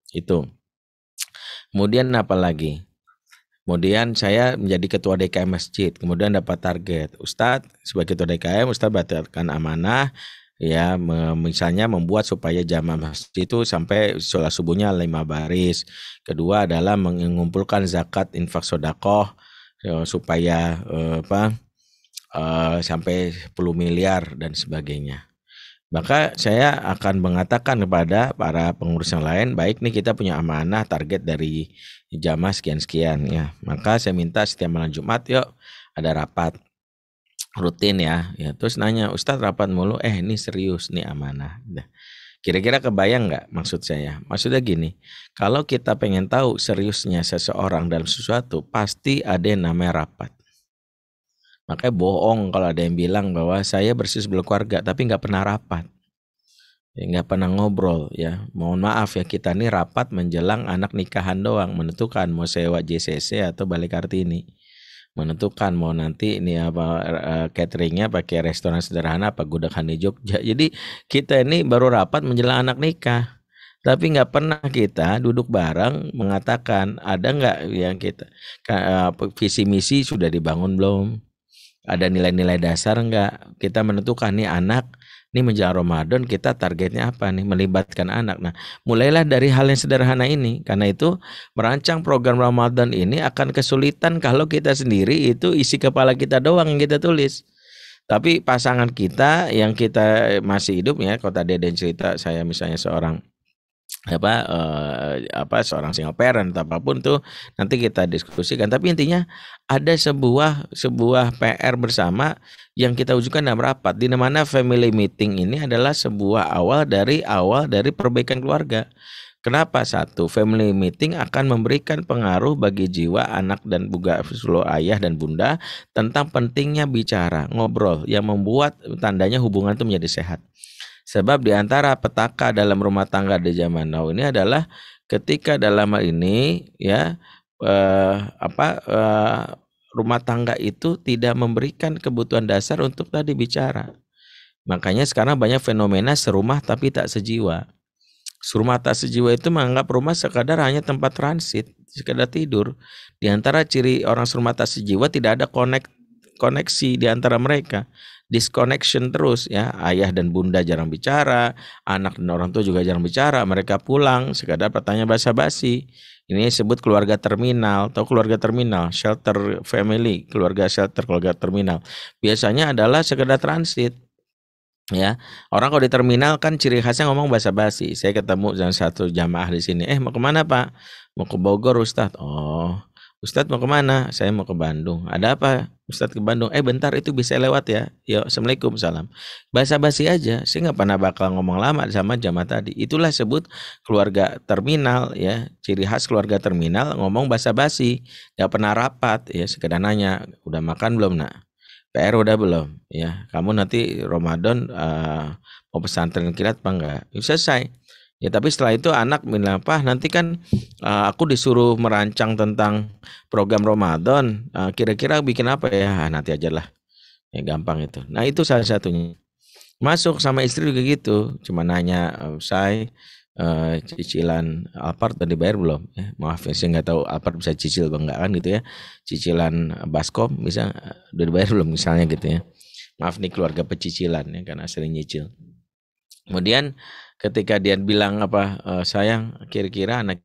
itu. Kemudian apa lagi? Kemudian saya menjadi ketua DKM masjid, kemudian dapat target. Ustadz, sebagai ketua DKM, Ustadz batalkan amanah, ya misalnya membuat supaya jamaah masjid itu sampai sholat subuhnya 5 baris. Kedua adalah mengumpulkan zakat infak sodakoh supaya sampai 10 miliar dan sebagainya. Maka saya akan mengatakan kepada para pengurus yang lain, baik nih kita punya amanah target dari jamaah sekian-sekian ya. Maka saya minta setiap malam Jumat yuk ada rapat rutin ya. Terus nanya, Ustadz rapat mulu, ini serius nih amanah. Kira-kira kebayang nggak maksud saya? Maksudnya gini, kalau kita pengen tahu seriusnya seseorang dalam sesuatu, pasti ada yang namanya rapat. Makanya bohong kalau ada yang bilang bahwa saya bersih sebelum keluarga, tapi nggak pernah rapat. Nggak pernah ngobrol ya. Mohon maaf ya, kita nih rapat menjelang anak nikahan doang, menentukan mau sewa JCC atau Balai Kartini. Menentukan mau nanti ini cateringnya pakai restoran sederhana apa Gudeg di Jogja. Jadi kita ini baru rapat menjelang anak nikah, tapi nggak pernah kita duduk bareng mengatakan ada nggak yang kita visi misi sudah dibangun belum, ada nilai-nilai dasar nggak, kita menentukan nih anak ini menjelang Ramadan kita targetnya apa nih, melibatkan anak. Nah, mulailah dari hal yang sederhana ini. Karena itu merancang program Ramadan ini akan kesulitan kalau kita sendiri itu isi kepala kita doang yang kita tulis. Tapi pasangan kita yang kita masih hidup ya, kalau tadi ada yang cerita saya misalnya seorang seorang single parent atau apapun tuh nanti kita diskusikan, tapi intinya ada sebuah PR bersama yang kita wujudkan dalam rapat, di mana family meeting ini adalah sebuah awal dari perbaikan keluarga. Kenapa? Satu, family meeting akan memberikan pengaruh bagi jiwa anak dan juga seluruh ayah dan bunda tentang pentingnya bicara, ngobrol yang membuat tandanya hubungan itu menjadi sehat. Sebab di antara petaka dalam rumah tangga di zaman now ini adalah ketika dalam hal ini ya rumah tangga itu tidak memberikan kebutuhan dasar untuk tadi bicara. Makanya sekarang banyak fenomena serumah tapi tak sejiwa. Serumah tak sejiwa itu menganggap rumah sekadar hanya tempat transit, sekadar tidur. Di antara ciri orang serumah tak sejiwa tidak ada koneksi di antara mereka. Disconnection terus ya, ayah dan bunda jarang bicara, anak dan orang tua juga jarang bicara, mereka pulang sekadar bertanya basa-basi. Ini disebut keluarga terminal atau keluarga terminal, shelter family, keluarga shelter, keluarga terminal. Biasanya adalah sekadar transit. Ya, orang kalau di terminal kan ciri khasnya ngomong basa-basi. Saya ketemu dengan satu jamaah di sini. Mau kemana Pak? Mau ke Bogor Ustadz. Oh, Ustadz mau kemana? Saya mau ke Bandung. Ada apa? Ustadz ke Bandung. Bentar itu bisa lewat ya. Yuk, Assalamualaikum, salam. Basa-basi aja. Saya nggak pernah bakal ngomong lama sama jamaah tadi. Itulah sebut keluarga terminal ya. Ciri khas keluarga terminal ngomong basa-basi. Nggak pernah rapat ya. Sekedar nanya, udah makan belum nak? PR udah belum? Ya, kamu nanti Ramadan mau pesantren kilat apa enggak? Selesai. Ya tapi setelah itu anak bilang, Pak nanti kan aku disuruh merancang tentang program Ramadan, kira-kira bikin apa ya? Nanti aja lah, ya gampang itu. Nah itu salah satunya. Masuk sama istri juga gitu, cuma nanya, cicilan Alphard udah dibayar belum? Maaf ya, saya nggak tahu Alphard bisa cicil atau enggak kan gitu ya. Cicilan Baskom bisa udah dibayar belum misalnya gitu ya. Maaf nih keluarga pecicilan ya karena sering nyicil. Kemudian ketika dia bilang apa, sayang kira-kira anak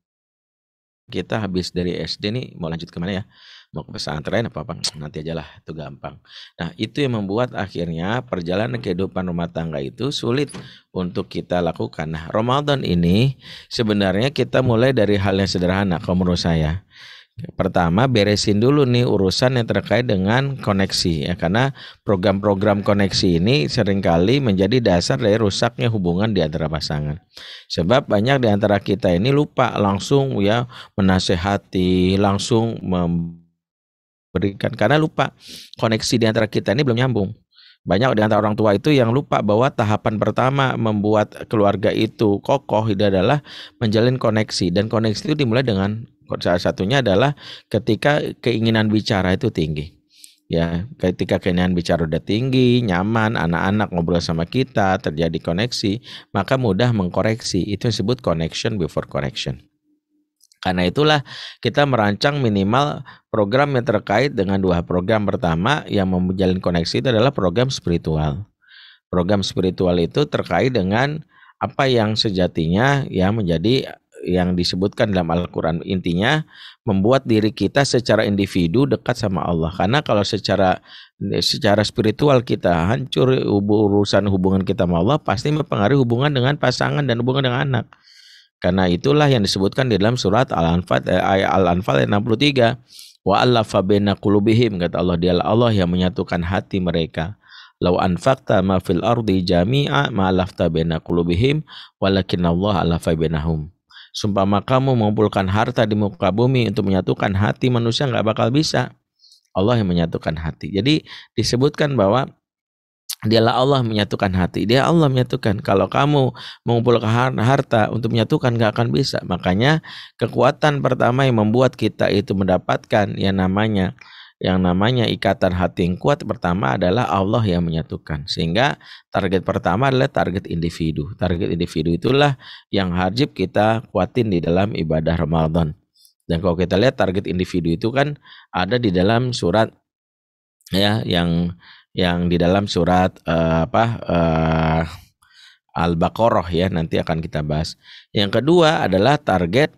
kita habis dari SD nih mau lanjut kemana ya? Mau ke pesantren apa nanti aja lah, itu gampang. Nah itu yang membuat akhirnya perjalanan kehidupan rumah tangga itu sulit untuk kita lakukan. Nah Ramadan ini sebenarnya kita mulai dari hal yang sederhana kalau menurut saya. Pertama beresin dulu nih urusan yang terkait dengan koneksi ya, karena program-program koneksi ini seringkali menjadi dasar dari rusaknya hubungan di antara pasangan. Sebab banyak di antara kita ini lupa langsung ya menasehati, langsung memberikan, karena lupa koneksi di antara kita ini belum nyambung. Banyak di antara orang tua itu yang lupa bahwa tahapan pertama membuat keluarga itu kokoh itu adalah menjalin koneksi, dan koneksi itu dimulai dengan salah satunya adalah ketika keinginan bicara itu tinggi. Ya, ketika keinginan bicara udah tinggi, nyaman, anak-anak ngobrol sama kita, terjadi koneksi, maka mudah mengkoreksi. Itu disebut connection before correction. Karena itulah kita merancang minimal program yang terkait dengan dua program. Pertama yang menjalin koneksi itu adalah program spiritual. Program spiritual itu terkait dengan apa yang sejatinya ya menjadi yang disebutkan dalam Al-Quran. Intinya membuat diri kita secara individu dekat sama Allah. Karena kalau secara spiritual kita hancur, urusan hubungan kita sama Allah pasti mempengaruhi hubungan dengan pasangan dan hubungan dengan anak. Karena itulah yang disebutkan di dalam surat Al-Anfal ayat 63. Wa allafa baina qulubihim, kata Allah, dialah Allah yang menyatukan hati mereka. Lau anfaqta ma fil ardi jami'a ma alafta baina qulubihim walakinnallaha alafa bainahum. Sumpama kamu mengumpulkan harta di muka bumi untuk menyatukan hati manusia, nggak bakal bisa. Allah yang menyatukan hati. Jadi disebutkan bahwa dialah Allah menyatukan hati. Dia Allah menyatukan. Kalau kamu mengumpulkan harta untuk menyatukan, nggak akan bisa. Makanya kekuatan pertama yang membuat kita itu mendapatkan yang namanya ikatan hati yang kuat pertama adalah Allah yang menyatukan. Sehingga target pertama adalah target individu. Target individu itulah yang wajib kita kuatin di dalam ibadah Ramadan. Dan kalau kita lihat target individu itu kan ada di dalam surat ya yang di dalam surat Al-Baqarah ya, nanti akan kita bahas. Yang kedua adalah target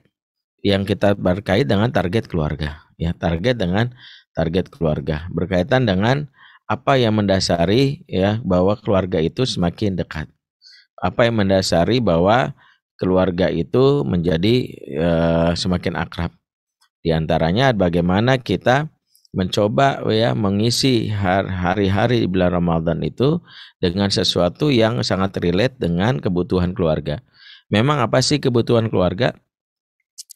yang kita berkait dengan target keluarga. Ya, target dengan target keluarga berkaitan dengan apa yang mendasari ya bahwa keluarga itu semakin dekat. Apa yang mendasari bahwa keluarga itu menjadi semakin akrab. Di antaranya bagaimana kita mencoba ya mengisi hari-hari di bulan Ramadan itu dengan sesuatu yang sangat relate dengan kebutuhan keluarga. Memang apa sih kebutuhan keluarga?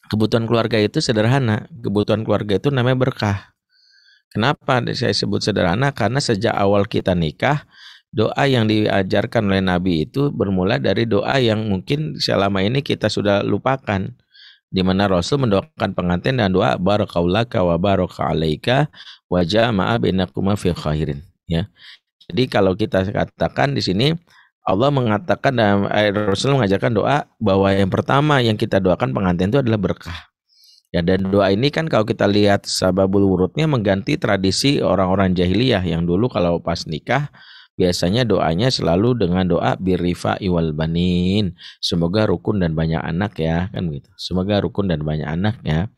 Kebutuhan keluarga itu sederhana. Kebutuhan keluarga itu namanya berkah. Kenapa saya sebut sederhana? Karena sejak awal kita nikah, doa yang diajarkan oleh Nabi itu bermula dari doa yang mungkin selama ini kita sudah lupakan. Di mana Rasul mendoakan pengantin dan doa barakaulaka wa baraka alaika wa jama'a bainakuma fi khairin. Ya. Jadi kalau kita katakan di sini Allah mengatakan dalam Rasul mengajarkan doa bahwa yang pertama yang kita doakan pengantin itu adalah berkah. Ya, dan doa ini kan kalau kita lihat sababul wurudnya mengganti tradisi orang-orang jahiliyah yang dulu kalau pas nikah biasanya doanya selalu dengan doa birrifa iwal banin, semoga rukun dan banyak anak ya, kan gitu. Semoga rukun dan banyak anak ya.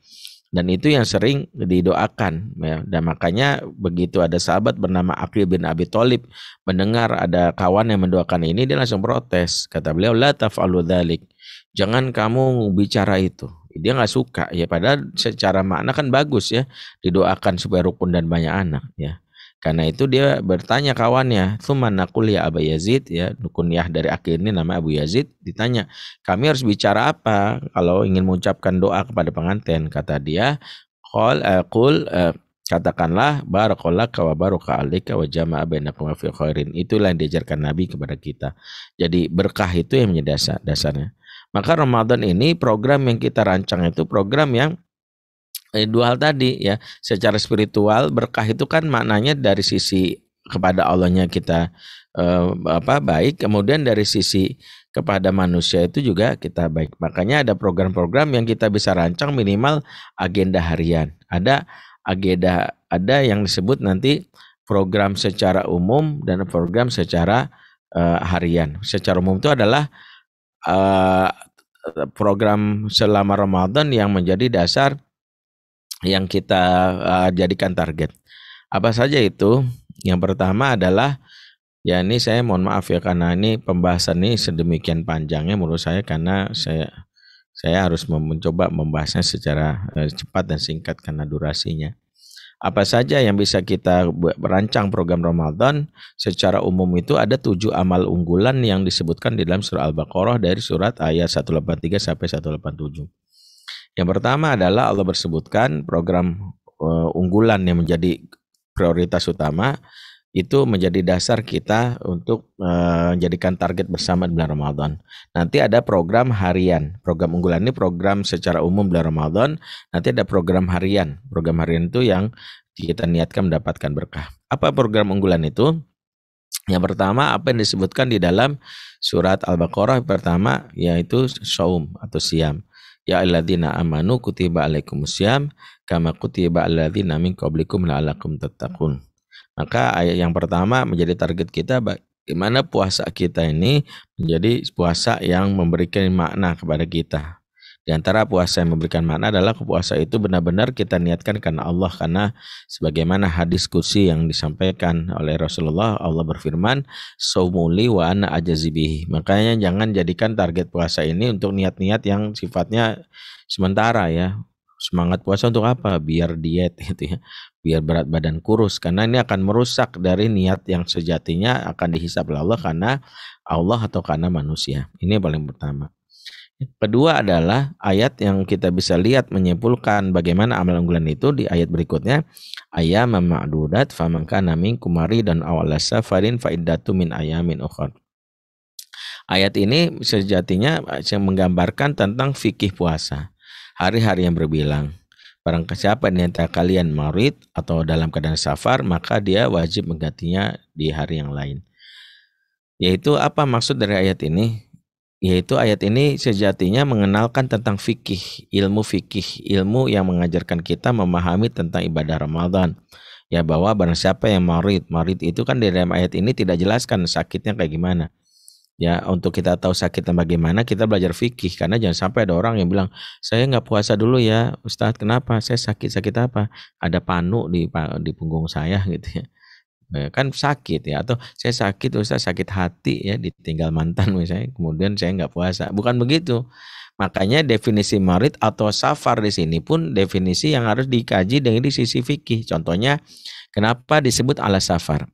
Dan itu yang sering didoakan ya. Dan makanya begitu ada sahabat bernama Aqil bin Abi Thalib mendengar ada kawan yang mendoakan ini, dia langsung protes. Kata beliau, la taf'alu dzalik. Jangan kamu bicara itu. Dia nggak suka ya, padahal secara makna kan bagus ya, didoakan supaya rukun dan banyak anak ya. Karena itu dia bertanya kawannya, "Tsumma naqul ya Aba Yazid," ya, kunyah dari Aqil ini nama Abu Yazid, ditanya, "Kami harus bicara apa kalau ingin mengucapkan doa kepada pengantin?" Kata dia, katakanlah barakallahu wa baraka alaika wa jama'a bainakum fi khairin. Itulah yang diajarkan Nabi kepada kita. Jadi berkah itu yang menjadi dasarnya. Maka Ramadan ini program yang kita rancang itu program yang dua hal tadi ya. Secara spiritual berkah itu kan maknanya dari sisi kepada Allahnya kita baik, kemudian dari sisi kepada manusia itu juga kita baik. Makanya ada program-program yang kita bisa rancang minimal agenda harian. Ada yang disebut nanti program secara umum dan program secara harian. Secara umum itu adalah program selama Ramadan yang menjadi dasar yang kita jadikan target. Apa saja itu? Yang pertama adalah, ya ini saya mohon maaf ya karena ini pembahasan ini sedemikian panjangnya menurut saya, karena saya harus mencoba membahasnya secara cepat dan singkat karena durasinya. Apa saja yang bisa kita merancang program Ramadan secara umum itu ada 7 amal unggulan yang disebutkan di dalam surah Al-Baqarah dari surat ayat 183 sampai 187. Yang pertama adalah Allah bersebutkan program unggulan yang menjadi prioritas utama itu menjadi dasar kita untuk menjadikan target bersama di bulan Ramadan. Nanti ada program harian. Program unggulan ini program secara umum bulan Ramadan. Nanti ada program harian. Program harian itu yang kita niatkan mendapatkan berkah. Apa program unggulan itu? Yang pertama, apa yang disebutkan di dalam surat Al-Baqarah pertama, yaitu shaum atau siam. Ya ayyuhalladzina amanu kutiba alaikumusiyam kama kutiba aladzina min qablikum la'allakum tattaqun. Maka ayat yang pertama menjadi target kita bagaimana puasa kita ini menjadi puasa yang memberikan makna kepada kita. Di antara puasa yang memberikan makna adalah puasa itu benar-benar kita niatkan karena Allah, karena sebagaimana hadis qudsi yang disampaikan oleh Rasulullah, Allah berfirman, "Shaumuli wa ana ajazi bihi." Makanya jangan jadikan target puasa ini untuk niat-niat yang sifatnya sementara ya. Semangat puasa untuk apa? Biar diet gitu ya. Biar berat badan kurus, karena ini akan merusak dari niat yang sejatinya akan dihisab oleh Allah karena Allah atau karena manusia. Ini yang paling pertama. Kedua adalah ayat yang kita bisa lihat menyimpulkan bagaimana amal unggulan itu di ayat berikutnya. Ayyaman ma'dudat faman kana minkum maridan aw ala safarin fa iddatu min ayamin ukhra. Ayat ini sejatinya menggambarkan tentang fikih puasa. Hari-hari yang berbilang. Barang siapa di antara kalian marid atau dalam keadaan safar, maka dia wajib menggantinya di hari yang lain. Yaitu apa maksud dari ayat ini? Yaitu ayat ini sejatinya mengenalkan tentang fikih, ilmu yang mengajarkan kita memahami tentang ibadah Ramadan. Ya, bahwa barang siapa yang marid itu kan di dalam ayat ini tidak jelaskan sakitnya kayak gimana. Ya, untuk kita tahu sakitnya bagaimana, kita belajar fikih. Karena jangan sampai ada orang yang bilang, saya nggak puasa dulu ya Ustadz, kenapa? Saya sakit apa? Ada panu di punggung saya gitu ya. Kan sakit ya. Atau saya sakit Ustadz, sakit hati ya, ditinggal mantan misalnya, kemudian saya nggak puasa. Bukan begitu. Makanya definisi marid atau safar di sini pun definisi yang harus dikaji dari sisi fikih. Contohnya, kenapa disebut ala safar?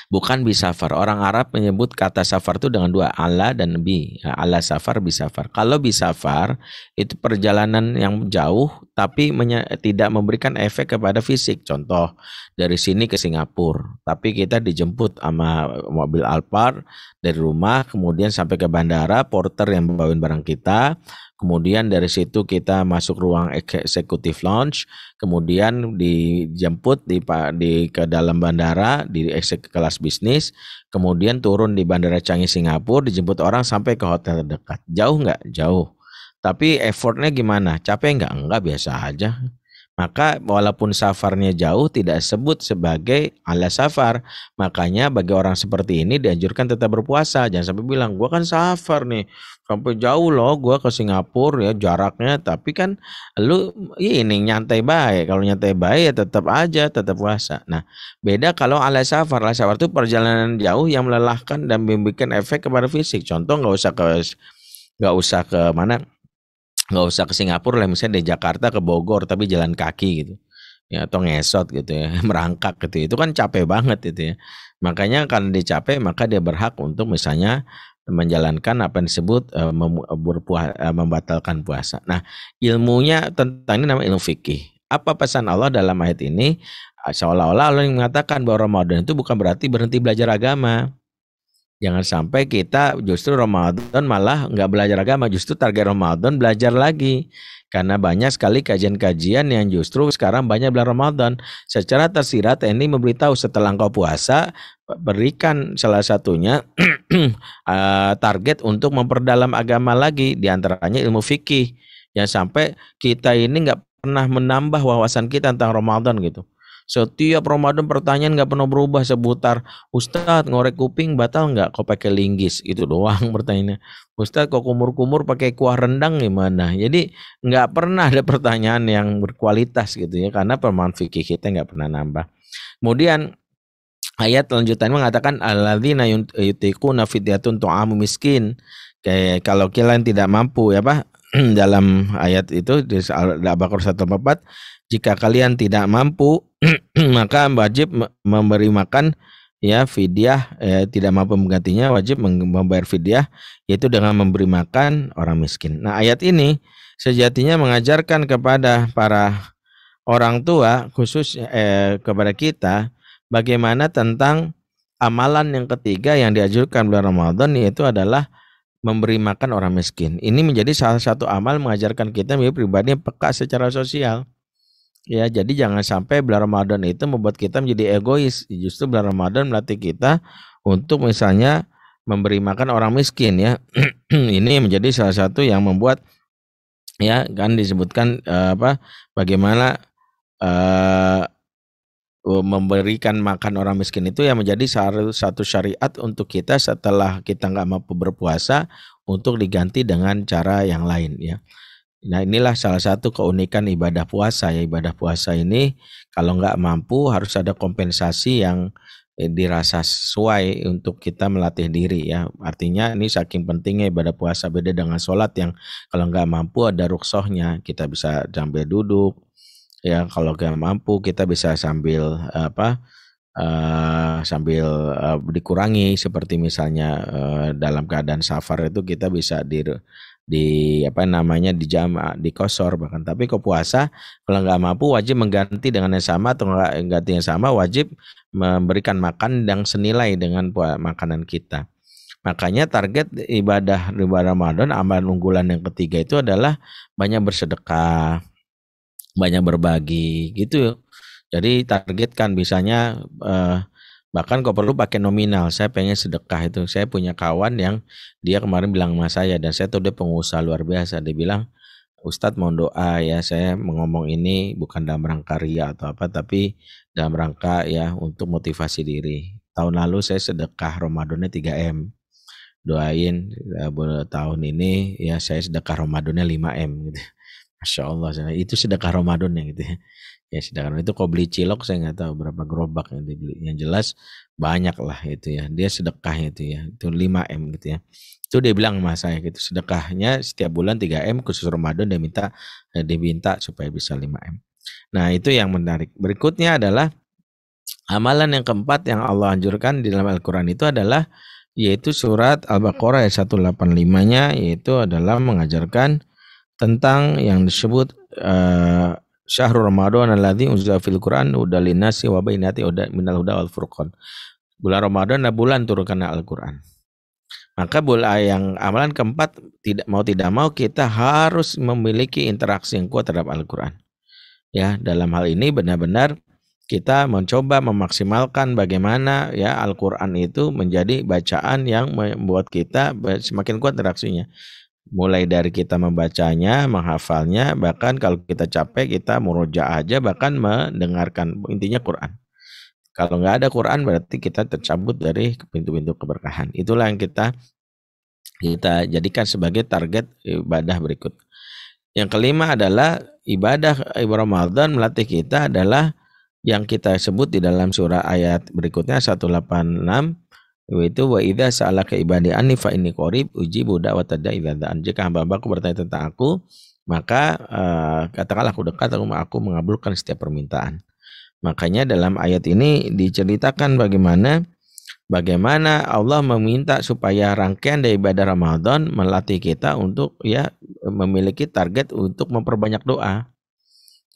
Bukan bisafar. Orang Arab menyebut kata safar itu dengan 2, ala dan bi. Ala safar, bisafar. Kalau bisafar itu perjalanan yang jauh tapi tidak memberikan efek kepada fisik. Contoh, dari sini ke Singapura, tapi kita dijemput sama mobil Alphard dari rumah, kemudian sampai ke bandara, porter yang bawain barang kita. Kemudian dari situ kita masuk ruang executive lounge, kemudian dijemput ke dalam bandara di kelas bisnis, kemudian turun di Bandara Changi Singapura, dijemput orang sampai ke hotel terdekat. Jauh nggak? Jauh. Tapi effortnya gimana? Capek nggak? Enggak, biasa aja. Maka walaupun safarnya jauh tidak sebut sebagai ala safar. Makanya bagi orang seperti ini dianjurkan tetap berpuasa. Jangan sampai bilang, gua kan safar nih, sampai jauh loh gua ke Singapura ya jaraknya. Tapi kan lu ini nyantai baik. Kalau nyantai baik ya tetap puasa. Nah, beda kalau ala safar. Ala safar itu perjalanan jauh yang melelahkan dan memberikan efek kepada fisik. Contoh nggak usah ke mana? Nggak usah ke Singapura lah, misalnya dari Jakarta ke Bogor tapi jalan kaki gitu ya, atau ngesot gitu ya, merangkak gitu, itu kan capek banget itu ya. Makanya kalau dia capek maka dia berhak untuk misalnya menjalankan apa yang disebut membatalkan puasa. Nah, ilmunya tentang ini namanya ilmu fikih. Apa pesan Allah dalam ayat ini? Seolah-olah Allah yang mengatakan bahwa Ramadan itu bukan berarti berhenti belajar agama. Jangan sampai kita justru Ramadan malah nggak belajar agama, justru target Ramadan belajar lagi. Karena banyak sekali kajian-kajian yang justru sekarang banyak bulan Ramadan. Secara tersirat ini memberitahu setelah engkau puasa, berikan salah satunya target untuk memperdalam agama lagi, diantaranya ilmu fikih. Ya sampai kita ini nggak pernah menambah wawasan kita tentang Ramadan gitu. Setiap Ramadan pertanyaan nggak pernah berubah seputar Ustadz ngorek kuping batal nggak kau pakai linggis, itu doang pertanyaannya. Ustadz kok kumur-kumur pakai kuah rendang gimana? Jadi nggak pernah ada pertanyaan yang berkualitas gitu ya, karena pemahaman fikih kita nggak pernah nambah. Kemudian ayat lanjutannya mengatakan alladzina yutiquna fidyatun tu'amu miskin. Kayak kalau kalian tidak mampu ya Pak, dalam ayat itu di Al-Baqarah 144, jika kalian tidak mampu maka wajib memberi makan ya fidyah, tidak mampu menggantinya wajib membayar fidyah, yaitu dengan memberi makan orang miskin. Nah, ayat ini sejatinya mengajarkan kepada para orang tua khusus kepada kita bagaimana tentang amalan yang ketiga yang dianjurkan bulan Ramadan, yaitu adalah memberi makan orang miskin. Ini menjadi salah satu amal mengajarkan kita menjadi pribadi yang peka secara sosial. Ya, jadi jangan sampai bulan Ramadan itu membuat kita menjadi egois. Justru bulan Ramadan melatih kita untuk misalnya memberi makan orang miskin ya. Ini menjadi salah satu yang membuat ya kan disebutkan bagaimana memberikan makan orang miskin itu yang menjadi satu syariat untuk kita setelah kita nggak mampu berpuasa untuk diganti dengan cara yang lain ya. Nah, inilah salah satu keunikan ibadah puasa ya. Ibadah puasa ini kalau nggak mampu harus ada kompensasi yang dirasa sesuai untuk kita melatih diri ya. Artinya ini saking pentingnya ibadah puasa, beda dengan sholat yang kalau nggak mampu ada rukhsahnya, kita bisa sambil duduk ya. Kalau nggak mampu kita bisa sambil dikurangi, seperti misalnya dalam keadaan safar itu kita bisa di kosor bahkan. Tapi kalau puasa kalau nggak mampu wajib mengganti dengan yang sama, atau nggak ganti yang sama wajib memberikan makan yang senilai dengan makanan kita. Makanya target ibadah Ramadan, amalan unggulan yang ketiga itu adalah banyak bersedekah, banyak berbagi gitu. Jadi targetkan misalnya bahkan kau perlu pakai nominal. Saya pengen sedekah itu. Saya punya kawan yang dia kemarin bilang sama saya, dan saya tahu dia pengusaha luar biasa. Dia bilang, Ustadz mau doa ya, saya ngomong ini bukan dalam rangka ria atau apa, tapi dalam rangka ya untuk motivasi diri. Tahun lalu saya sedekah Ramadannya 3M. Doain tahun ini ya saya sedekah Ramadannya 5M gitu. Masya Allah, itu sedekah Ramadannya gitu ya. Ya sedangkan itu kau beli cilok saya nggak tahu berapa gerobak yang dibeli, yang jelas banyak lah itu ya, dia sedekah itu ya, itu 5M gitu ya. Itu dia bilang sama saya gitu, sedekahnya setiap bulan 3M, khusus Ramadan dia diminta supaya bisa 5M. Nah itu yang menarik. Berikutnya adalah amalan yang keempat yang Allah anjurkan di dalam Al-Quran itu adalah yaitu surat Al-Baqarah ayat 185-nya, yaitu adalah mengajarkan tentang yang disebut Syahrul Ramadan alladzi unzila fil Qur'an hudal linnasi wa bayyinatin minal huda wal furqan. Bulan Ramadan adalah bulan turunkan Al-Qur'an. Maka yang amalan keempat, tidak mau kita harus memiliki interaksi yang kuat terhadap Al-Qur'an. Ya, dalam hal ini benar-benar kita mencoba memaksimalkan bagaimana ya Al-Qur'an itu menjadi bacaan yang membuat kita semakin kuat interaksinya. Mulai dari kita membacanya, menghafalnya, bahkan kalau kita capek kita murojaah aja, bahkan mendengarkan, intinya Quran. Kalau nggak ada Quran berarti kita tercabut dari pintu-pintu keberkahan. Itulah yang kita jadikan sebagai target ibadah berikut. Yang kelima adalah ibadah Ramadan melatih kita adalah yang kita sebut di dalam surah ayat berikutnya 186, itu wa idza sa'alaka ibadi anni fa inni qarib ujibu da'watad da'i idza da'an. Jika hamba-hambaku bertanya tentang aku, maka katakanlah aku dekat, aku mengabulkan setiap permintaan. Makanya dalam ayat ini diceritakan bagaimana Allah meminta supaya rangkaian dari ibadah Ramadan melatih kita untuk ya memiliki target untuk memperbanyak doa.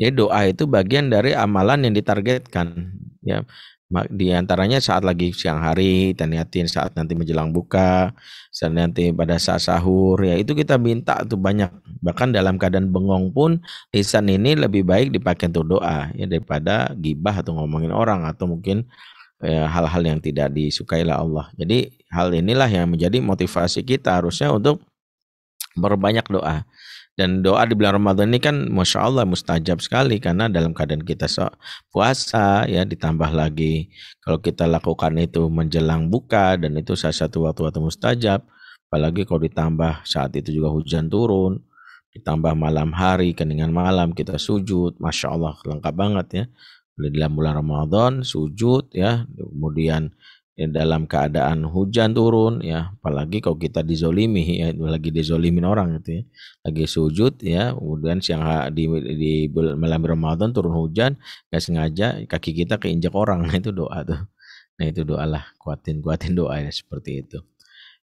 Jadi doa itu bagian dari amalan yang ditargetkan ya. Di antaranya saat lagi siang hari, kita niatin saat nanti menjelang buka, saat nanti pada saat sahur, ya itu kita minta tuh banyak. Bahkan dalam keadaan bengong pun, lisan ini lebih baik dipakai untuk doa ya daripada gibah atau ngomongin orang atau mungkin hal-hal yang tidak disukai oleh Allah. Jadi hal inilah yang menjadi motivasi kita harusnya untuk berbanyak doa. Dan doa di bulan Ramadan ini kan Masya Allah mustajab sekali karena dalam keadaan kita puasa ya, ditambah lagi kalau kita lakukan itu menjelang buka dan itu salah satu waktu-waktu mustajab, apalagi kalau ditambah saat itu juga hujan turun, ditambah malam hari, keningan malam kita sujud, Masya Allah lengkap banget ya. Dalam bulan Ramadan sujud ya, kemudian dalam keadaan hujan turun ya, apalagi kalau kita dizolimi ya, lagi dizolimin orang gitu ya, lagi sujud ya, kemudian siang di malam Ramadan turun hujan, nggak sengaja kaki kita keinjak orang, nah itu doa tuh. Nah itu doalah, kuatin doa ya seperti itu.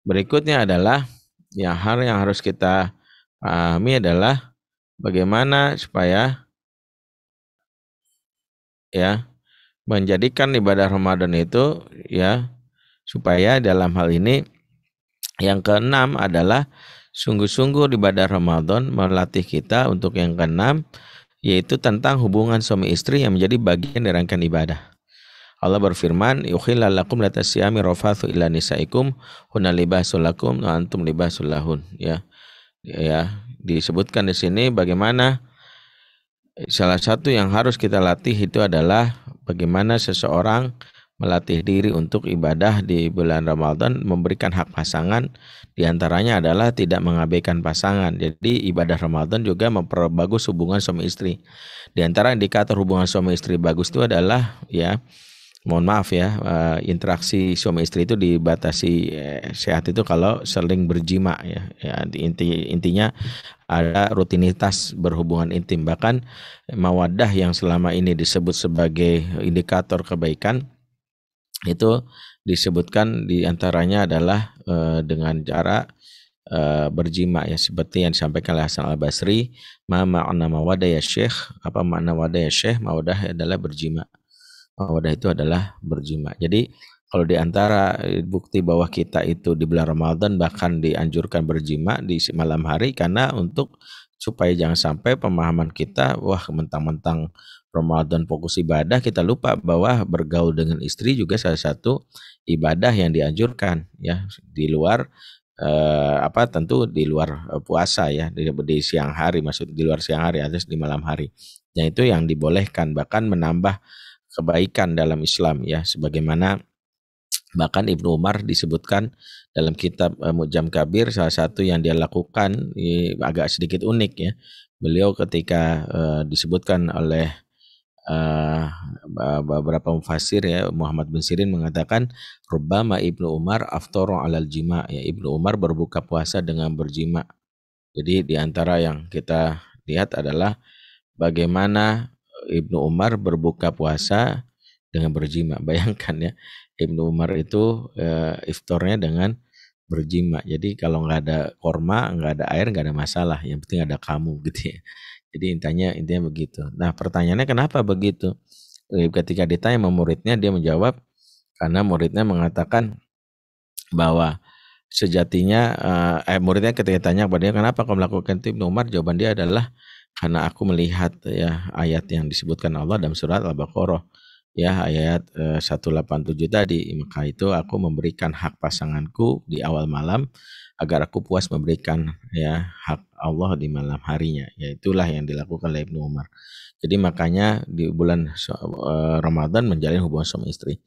Berikutnya adalah hal yang harus kita pahami adalah bagaimana supaya ya menjadikan ibadah Ramadan itu ya, supaya dalam hal ini yang keenam adalah sungguh-sungguh ibadah Ramadan melatih kita untuk yang keenam, yaitu tentang hubungan suami istri yang menjadi bagian dari rangkaian ibadah. Allah berfirman, "Yukhilla lakum latasyami rafathu ila nisaikum hunna libasul lakum wa antum libasul lahun." Ya, disebutkan di sini bagaimana salah satu yang harus kita latih itu adalah bagaimana seseorang melatih diri untuk ibadah di bulan Ramadan, memberikan hak pasangan, diantaranya adalah tidak mengabaikan pasangan. Jadi ibadah Ramadan juga memperbagus hubungan suami istri. Di antara indikator hubungan suami istri bagus itu adalah interaksi suami istri itu dibatasi sehat itu kalau sering berjima ya. Intinya ada rutinitas berhubungan intim. Bahkan mawaddah yang selama ini disebut sebagai indikator kebaikan itu disebutkan diantaranya adalah dengan cara berjima ya, seperti yang disampaikan oleh Hasan Al-Basri, makna mawaddah ya syekh, apa makna mawaddah ya syekh? Mawaddah adalah berjima. Mawaddah itu adalah berjima. Jadi kalau diantara bukti bahwa kita itu di bulan Ramadan bahkan dianjurkan berjima di malam hari, karena untuk supaya jangan sampai pemahaman kita mentang-mentang Ramadan fokus ibadah, kita lupa bahwa bergaul dengan istri juga salah satu ibadah yang dianjurkan ya, di luar tentu di luar puasa ya, di siang hari, maksud di luar siang hari atau di malam hari. Dan itu yang dibolehkan, bahkan menambah kebaikan dalam Islam ya, sebagaimana bahkan Ibnu Umar disebutkan dalam kitab Mu'jam Kabir, salah satu yang dia lakukan agak sedikit unik ya. Beliau ketika disebutkan oleh beberapa mufassir ya, Muhammad bin Sirin mengatakan rubbama Ibnu Umar aftara 'alal jima, ya Ibnu Umar berbuka puasa dengan berjima. Jadi di antara yang kita lihat adalah bagaimana Ibnu Umar berbuka puasa dengan berjima. Bayangkan ya, Ibnu Umar itu iftarnya dengan berjima. Jadi kalau nggak ada korma, nggak ada air, nggak ada masalah. Yang penting ada kamu gitu ya. Jadi intinya begitu. Nah pertanyaannya kenapa begitu? Ketika ditanya sama muridnya, dia menjawab karena muridnya mengatakan bahwa sejatinya muridnya ketika tanya kepada dia, kenapa kau melakukan itu Ibnu Umar? Jawaban dia adalah karena aku melihat ya ayat yang disebutkan Allah dalam surat Al-Baqarah ya, ayat 187 tadi, maka itu aku memberikan hak pasanganku di awal malam agar aku puas memberikan ya hak Allah di malam harinya. Ya itulah yang dilakukan oleh Ibnu Umar. Jadi makanya di bulan Ramadan menjalin hubungan suami istri.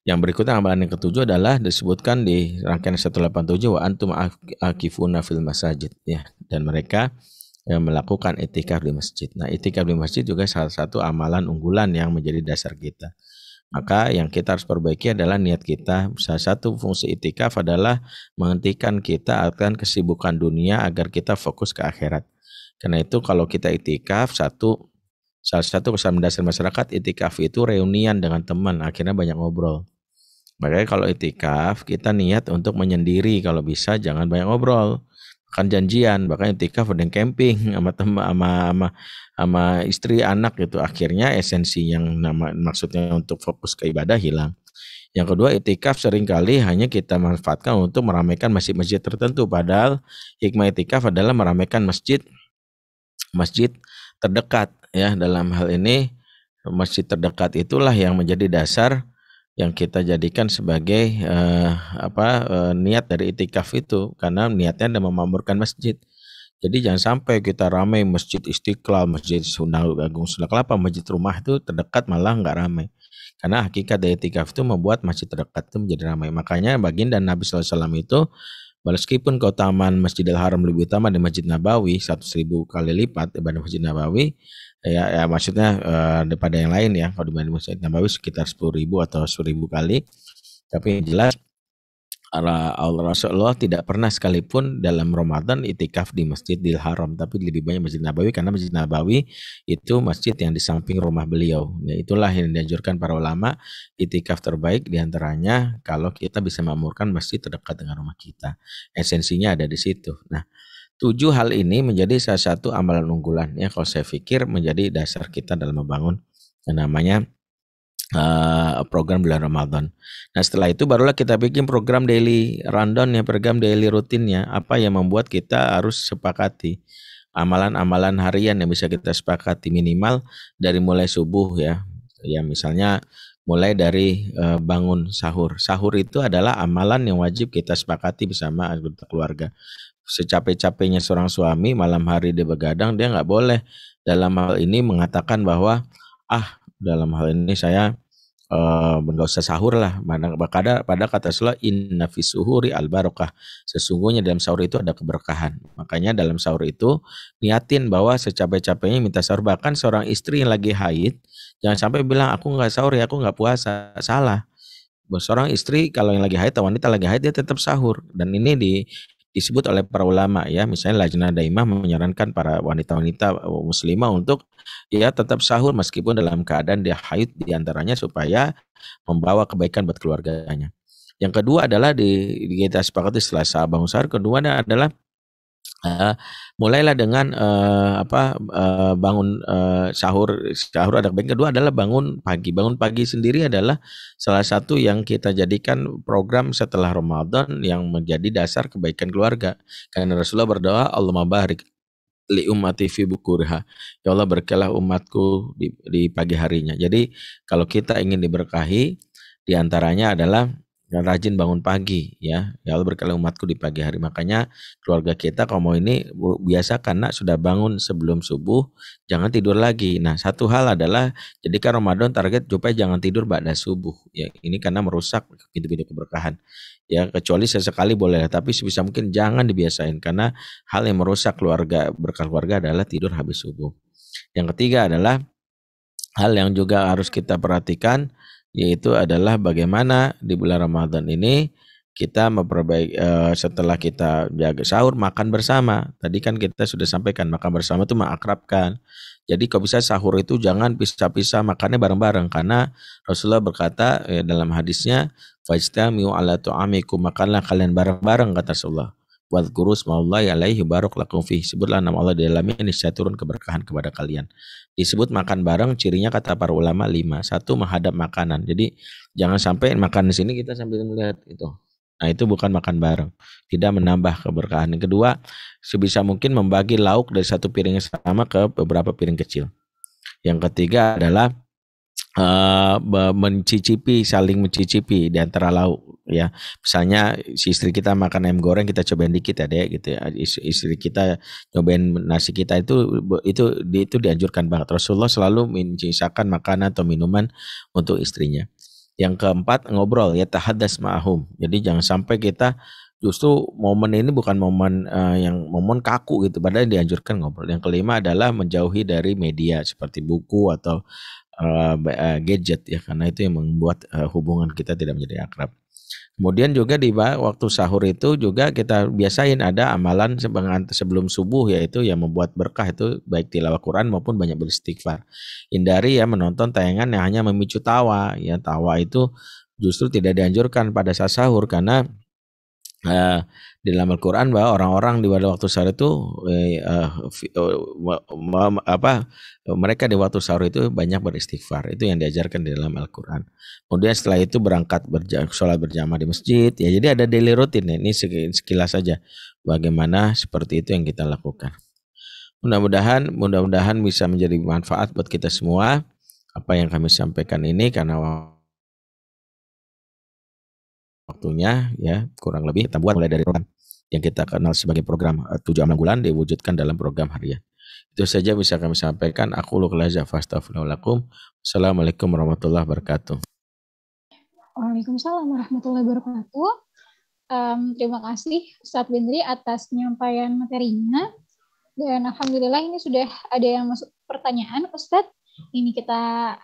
Yang berikutnya amalan yang ketujuh adalah disebutkan di rangkaian 187, wa antum akifuna fil masajid ya, dan mereka yang melakukan itikaf di masjid. Nah, itikaf di masjid juga salah satu amalan unggulan yang menjadi dasar kita. Maka yang kita harus perbaiki adalah niat kita. Salah satu fungsi itikaf adalah menghentikan kita akan kesibukan dunia agar kita fokus ke akhirat. Karena itu kalau kita itikaf, salah satu kesan mendasar masyarakat itikaf itu reunian dengan teman, akhirnya banyak ngobrol. Makanya kalau itikaf kita niat untuk menyendiri, kalau bisa jangan banyak ngobrol. akan janjian, bahkan itikaf ada yang camping sama istri anak gitu. Akhirnya esensi yang maksudnya untuk fokus ke ibadah hilang. Yang kedua, itikaf seringkali hanya kita manfaatkan untuk meramaikan masjid-masjid tertentu, padahal hikmah itikaf adalah meramaikan masjid terdekat ya. Dalam hal ini masjid terdekat itulah yang menjadi dasar yang kita jadikan sebagai niat dari itikaf itu, karena niatnya adalah memakmurkan masjid. Jadi jangan sampai kita ramai masjid Istiqlal, masjid Sunan Agung Sunda Kelapa, masjid rumah itu terdekat malah nggak ramai. Karena hakikat dari itikaf itu membuat masjid terdekat itu menjadi ramai. Makanya baginda Nabi SAW itu, meskipun keutamaan Masjidil Haram lebih utama dari Masjid Nabawi 1.000 kali lipat daripada Masjid Nabawi, ya maksudnya daripada yang lain ya, kalau dibanding Masjid Nabawi sekitar 10.000 atau 1.000 kali, tapi yang jelas Rasulullah tidak pernah sekalipun dalam Ramadan itikaf di Masjidil Haram, tapi lebih banyak Masjid Nabawi, karena Masjid Nabawi itu masjid yang di samping rumah beliau. Ya, itulah yang dianjurkan para ulama, itikaf terbaik diantaranya kalau kita bisa memakmurkan masjid terdekat dengan rumah kita. Esensinya ada di situ. Nah, 7 hal ini menjadi salah satu amalan unggulan ya, kalau saya pikir menjadi dasar kita dalam membangun yang namanya program bulan Ramadan. Nah, setelah itu barulah kita bikin program daily rundown ya, program daily rutinnya, apa yang membuat kita harus sepakati amalan-amalan harian yang bisa kita sepakati minimal dari mulai subuh ya. Ya misalnya mulai dari bangun sahur. Sahur itu adalah amalan yang wajib kita sepakati bersama anggota keluarga. Secapek-capeknya seorang suami malam hari dia begadang, dia nggak boleh dalam hal ini mengatakan bahwa dalam hal ini saya nggak usah sahur lah. Pada kata Rasulullah, inna fis suhuri al barokah, sesungguhnya dalam sahur itu ada keberkahan. Makanya dalam sahur itu niatin bahwa secapek-capeknya minta sahur. Bahkan seorang istri yang lagi haid jangan sampai bilang aku nggak sahur ya, aku nggak puasa. Salah. Seorang istri kalau yang lagi haid atau wanita lagi haid dia tetap sahur, dan ini disebut oleh para ulama ya, misalnya Lajnah Daimah menyarankan para wanita-wanita muslimah untuk ya tetap sahur meskipun dalam keadaan dia haid, diantaranya supaya membawa kebaikan buat keluarganya. Yang kedua adalah kita sepakati setelah bangun sahur, kedua adalah mulailah dengan bangun sahur ada baik. Kedua adalah bangun pagi. Bangun pagi sendiri adalah salah satu yang kita jadikan program setelah Ramadan yang menjadi dasar kebaikan keluarga. Karena Rasulullah berdoa, Allahumma barik li ummati fi bukuriha, ya Allah berkahilah umatku di pagi harinya. Jadi kalau kita ingin diberkahi, diantaranya adalah rajin bangun pagi ya Allah berkahilah umatku di pagi hari. Makanya keluarga kita kalau mau ini biasa, karena sudah bangun sebelum subuh jangan tidur lagi. Nah, satu hal adalah jadikan Ramadan target supaya jangan tidur ba'da subuh ya, ini karena merusak pintu-pintu keberkahan ya, kecuali sesekali boleh, tapi sebisa mungkin jangan dibiasain, karena hal yang merusak berkah keluarga adalah tidur habis subuh. Yang ketiga adalah hal yang juga harus kita perhatikan, yaitu adalah bagaimana di bulan Ramadan ini kita memperbaiki setelah kita jaga sahur, makan bersama. Tadi kan kita sudah sampaikan makan bersama itu mengakrabkan. Jadi kalau bisa sahur itu jangan pisah-pisah, makannya bareng-bareng, karena Rasulullah berkata dalam hadisnya, fajtami'u ala tu'amikum, makanlah kalian bareng-bareng kata Rasulullah. Wadhkuru smallahi alaihi barak lakum fi, sebutlah nama Allah di dalamnya, niscaya turun keberkahan kepada kalian. Disebut makan bareng, cirinya kata para ulama 5. 1, menghadap makanan. Jadi jangan sampai makan di sini kita sambil melihat itu. Nah, itu bukan makan bareng, tidak menambah keberkahan. Yang kedua, sebisa mungkin membagi lauk dari satu piring yang sama ke beberapa piring kecil. Yang ketiga adalah saling mencicipi di antara lauk ya. Misalnya si istri kita makan ayam goreng, kita cobain dikit ya deh gitu ya. Istri kita cobain nasi kita, itu dianjurkan banget. Rasulullah selalu menyisakan makanan atau minuman untuk istrinya. Yang keempat, ngobrol ya, tahaddas ma'ahum. Jadi jangan sampai kita justru momen ini bukan momen momen kaku gitu, padahal dianjurkan ngobrol. Yang kelima adalah menjauhi dari media seperti buku atau gadget ya, karena itu yang membuat hubungan kita tidak menjadi akrab. Kemudian juga di waktu sahur itu juga kita biasain ada amalan sebelum subuh, yaitu yang membuat berkah, itu baik tilawah Quran maupun banyak beristighfar. Hindari ya menonton tayangan yang hanya memicu tawa ya. Tawa itu justru tidak dianjurkan pada saat sahur, karena di dalam Al-Quran bahwa orang-orang di pada waktu sahur itu mereka di waktu sahur itu banyak beristighfar. Itu yang diajarkan di dalam Al-Quran. Kemudian setelah itu berangkat sholat berjamaah di masjid. Ya, jadi ada daily routine. Ini sekilas saja bagaimana seperti itu yang kita lakukan. Mudah-mudahan bisa menjadi manfaat buat kita semua apa yang kami sampaikan ini, karena waktunya ya kurang lebih kita buat mulai dari program yang kita kenal sebagai program 7 amal bulan diwujudkan dalam program harian. Itu saja bisa kami sampaikan. Aku Luqlaza fastaghfirullakum. Assalamualaikum warahmatullahi wabarakatuh. Waalaikumsalam warahmatullahi wabarakatuh. Terima kasih Ustadz Bindri atas penyampaian materinya. Dan alhamdulillah ini sudah ada yang masuk pertanyaan, Ustadz. Ini kita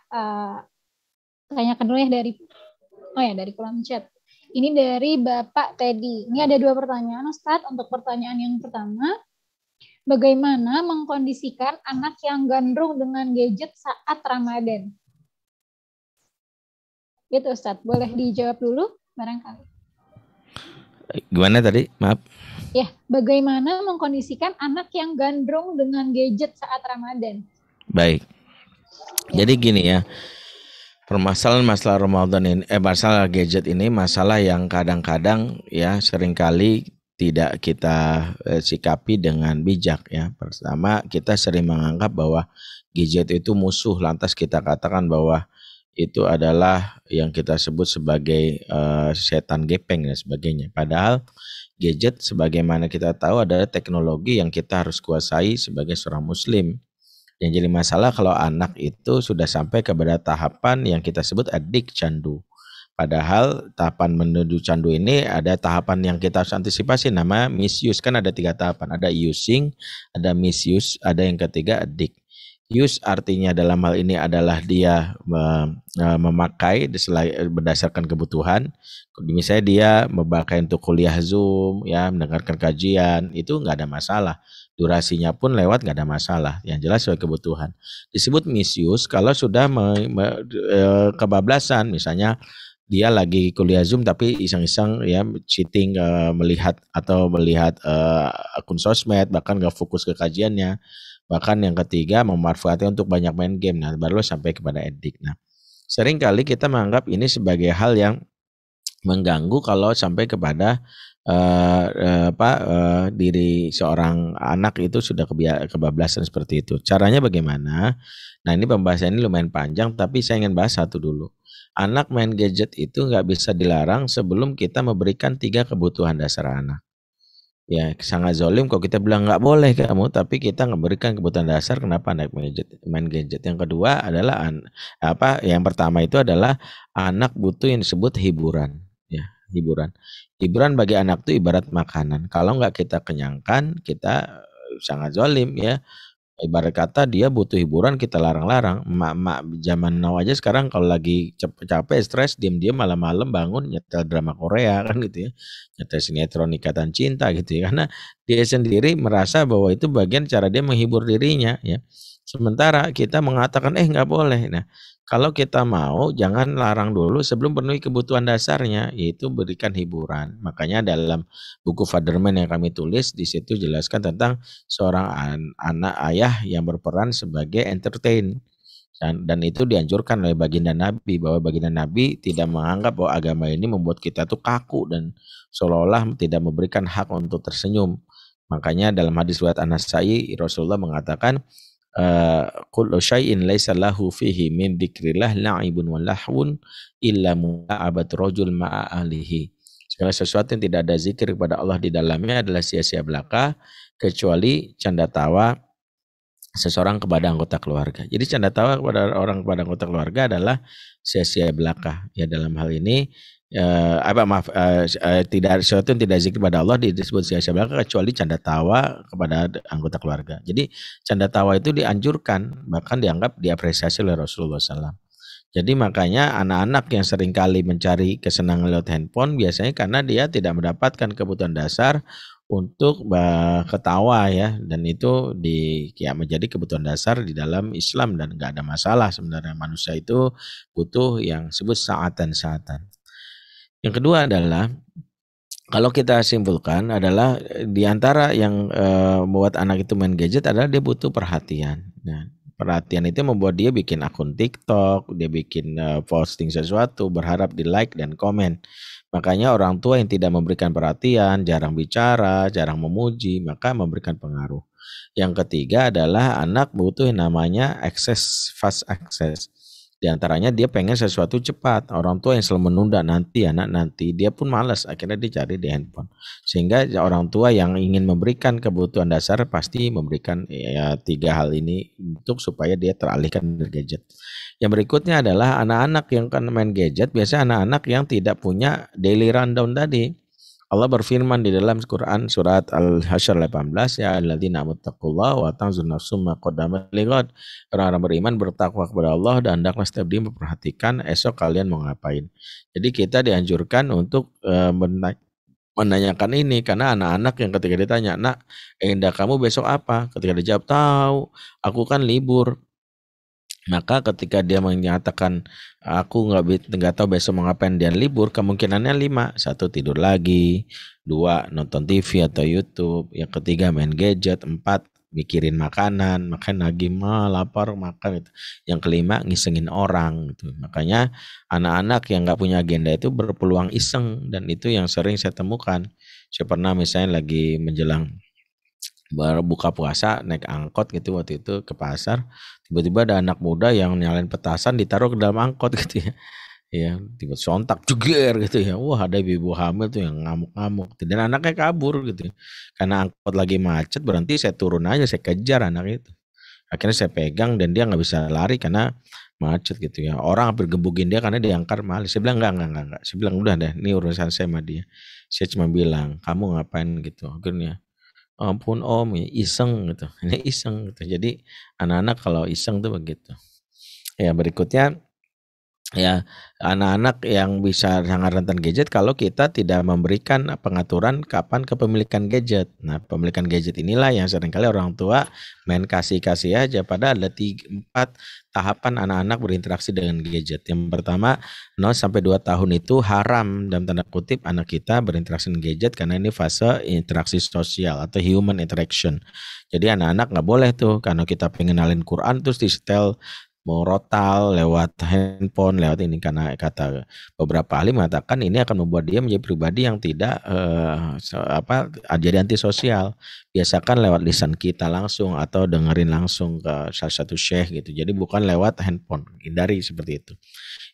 tanyakan dulu ya dari kolom chat. Ini dari Bapak Teddy. Ini ada 2 pertanyaan, Ustadz. Untuk pertanyaan yang pertama, bagaimana mengkondisikan anak yang gandrung dengan gadget saat Ramadan? Gitu, Ustadz. Boleh dijawab dulu, barangkali. Gimana tadi? Maaf. Ya, bagaimana mengkondisikan anak yang gandrung dengan gadget saat Ramadan? Baik. Jadi gini ya. Permasalahan masalah Ramadan ini, masalah gadget ini masalah yang kadang-kadang ya seringkali tidak kita sikapi dengan bijak ya. Pertama, kita sering menganggap bahwa gadget itu musuh, lantas kita katakan bahwa itu adalah yang kita sebut sebagai setan gepeng dan sebagainya. Padahal gadget sebagaimana kita tahu adalah teknologi yang kita harus kuasai sebagai seorang muslim. Yang jadi masalah kalau anak itu sudah sampai kepada tahapan yang kita sebut adik candu. Padahal tahapan menuju candu ini ada tahapan yang kita harus antisipasi, nama misuse. Kan ada 3 tahapan, ada using, ada misuse, ada yang ketiga adik. Use artinya dalam hal ini adalah dia memakai berdasarkan kebutuhan. Misalnya dia memakai untuk kuliah Zoom, ya mendengarkan kajian, itu nggak ada masalah. Durasinya pun lewat nggak ada masalah. Yang jelas sesuai kebutuhan. Disebut misuse kalau sudah kebablasan, misalnya dia lagi kuliah Zoom tapi iseng-iseng ya cheating melihat akun sosmed, bahkan nggak fokus ke kajiannya. Bahkan yang ketiga memanfaatkan untuk banyak main game. Nah, baru sampai kepada edik. Nah, sering kali kita menganggap ini sebagai hal yang mengganggu kalau sampai kepada diri seorang anak itu sudah kebablasan seperti itu. Caranya bagaimana? Nah, ini pembahasan ini lumayan panjang, tapi saya ingin bahas satu dulu. Anak main gadget itu nggak bisa dilarang sebelum kita memberikan 3 kebutuhan dasar anak. Ya, sangat zolim kalau kita bilang nggak boleh kamu, tapi kita nggak berikan kebutuhan dasar. Kenapa anak main gadget? Yang kedua adalah yang pertama itu adalah anak butuh yang disebut hiburan. Ya, hiburan bagi anak itu ibarat makanan. Kalau nggak kita kenyangkan, kita sangat zolim ya. Ibarat kata dia butuh hiburan, kita larang-larang. Emak-emak zaman now aja sekarang kalau lagi capek, stres, diam-diam malam-malam bangun nyetel drama Korea kan gitu ya. Nyetel sinetron Ikatan Cinta gitu ya. Karena dia sendiri merasa bahwa itu bagian cara dia menghibur dirinya ya. Sementara kita mengatakan nggak boleh. Nah, kalau kita mau jangan larang dulu sebelum penuhi kebutuhan dasarnya, yaitu berikan hiburan. Makanya dalam buku Fatherman yang kami tulis di situ jelaskan tentang seorang anak ayah yang berperan sebagai entertain. Dan itu dianjurkan oleh baginda Nabi, bahwa baginda Nabi tidak menganggap bahwa agama ini membuat kita tuh kaku dan seolah-olah tidak memberikan hak untuk tersenyum. Makanya dalam hadis riwayat An-Nasa'i Rasulullah mengatakan kullu syai'in laisa lahu fihi min dzikrillah la'ibun wa lahwun illa mu'abat rajul ma'a ahlihi. Segala sesuatu yang tidak ada zikir kepada Allah di dalamnya adalah sia-sia belaka kecuali canda tawa seseorang kepada anggota keluarga. Jadi canda tawa kepada anggota keluarga adalah sia-sia belaka. Ya, dalam hal ini tidak sesuatu yang tidak zikir kepada Allah disebut sia-sia belaka kecuali canda tawa kepada anggota keluarga. Jadi canda tawa itu dianjurkan, bahkan dianggap diapresiasi oleh Rasulullah SAW. Jadi makanya anak-anak yang seringkali mencari kesenangan lewat handphone biasanya karena dia tidak mendapatkan kebutuhan dasar untuk ketawa ya, dan itu menjadi kebutuhan dasar di dalam Islam dan nggak ada masalah sebenarnya. Manusia itu butuh yang disebut saatan. Yang kedua adalah Kalau kita simpulkan adalah di antara yang membuat anak itu main gadget adalah dia butuh perhatian. Nah, perhatian itu membuat dia bikin akun TikTok, dia bikin posting sesuatu, berharap di like dan komen. Makanya orang tua yang tidak memberikan perhatian, jarang bicara, jarang memuji, maka memberikan pengaruh. Yang ketiga adalah anak butuh yang namanya fast access. Di antaranya dia pengen sesuatu cepat. Orang tua yang selalu menunda nanti, anak nanti, dia pun malas. Akhirnya dia cari di handphone. Sehingga orang tua yang ingin memberikan kebutuhan dasar pasti memberikan ya 3 hal ini untuk supaya dia teralihkan dari gadget. Yang berikutnya adalah anak-anak yang kan main gadget, biasanya anak-anak yang tidak punya daily rundown tadi. Allah berfirman di dalam Quran surat Al-Hasyr 18, ya alladzina amuttaqullaha wa tanzur nafsum ma qaddamat lighad. Orang-orang beriman bertakwa kepada Allah dan hendaklah setiap dia memperhatikan esok kalian mau ngapain. Jadi kita dianjurkan untuk menanyakan ini, karena anak-anak yang ketika ditanya, "Nak, agenda kamu besok apa?" Ketika dijawab, "Tahu, aku kan libur." Maka ketika dia menyatakan aku nggak tahu besok mau ngapain, dia libur, kemungkinannya 5. 1, tidur lagi. 2, nonton TV atau YouTube. Yang ketiga, main gadget. 4, mikirin makanan, makan lagi, lapar makan. Gitu. Yang kelima, ngisengin orang. Gitu. Makanya anak-anak yang nggak punya agenda itu berpeluang iseng, dan itu yang sering saya temukan. Saya pernah misalnya lagi menjelang buka puasa naik angkot gitu waktu itu ke pasar, tiba-tiba ada anak muda yang nyalain petasan ditaruh ke dalam angkot gitu ya. Ya, tiba sontak jeger gitu ya. Wah, ada ibu hamil tuh yang ngamuk-ngamuk. Dan anaknya kabur gitu. Karena angkot lagi macet, berhenti, saya turun aja, saya kejar anak itu. Akhirnya saya pegang dan dia nggak bisa lari karena macet gitu ya. Orang hampir gebukin dia karena diangkar maling. Saya bilang enggak. Saya bilang udah deh, ini urusan saya sama dia. Saya cuma bilang, kamu ngapain gitu. Akhirnya, ampun om, ya iseng gitu. Ini iseng gitu. Jadi anak-anak kalau iseng tuh begitu. Ya, berikutnya ya, anak-anak yang bisa sangat rentan gadget kalau kita tidak memberikan pengaturan kapan kepemilikan gadget. Nah, pemilikan gadget inilah yang seringkali orang tua main kasih-kasih aja, padahal ada 4 tahapan anak-anak berinteraksi dengan gadget. Yang pertama, 0 sampai 2 tahun itu haram dalam tanda kutip anak kita berinteraksi dengan gadget karena ini fase interaksi sosial atau human interaction. Jadi anak-anak nggak boleh tuh, karena kita pengen ngenalin Quran terus di setel mau rotal lewat handphone, lewat ini, karena kata beberapa ahli mengatakan ini akan membuat dia menjadi pribadi yang tidak jadi antisosial. Biasakan lewat lisan kita langsung atau dengerin langsung ke salah satu syekh gitu. Jadi bukan lewat handphone, hindari seperti itu.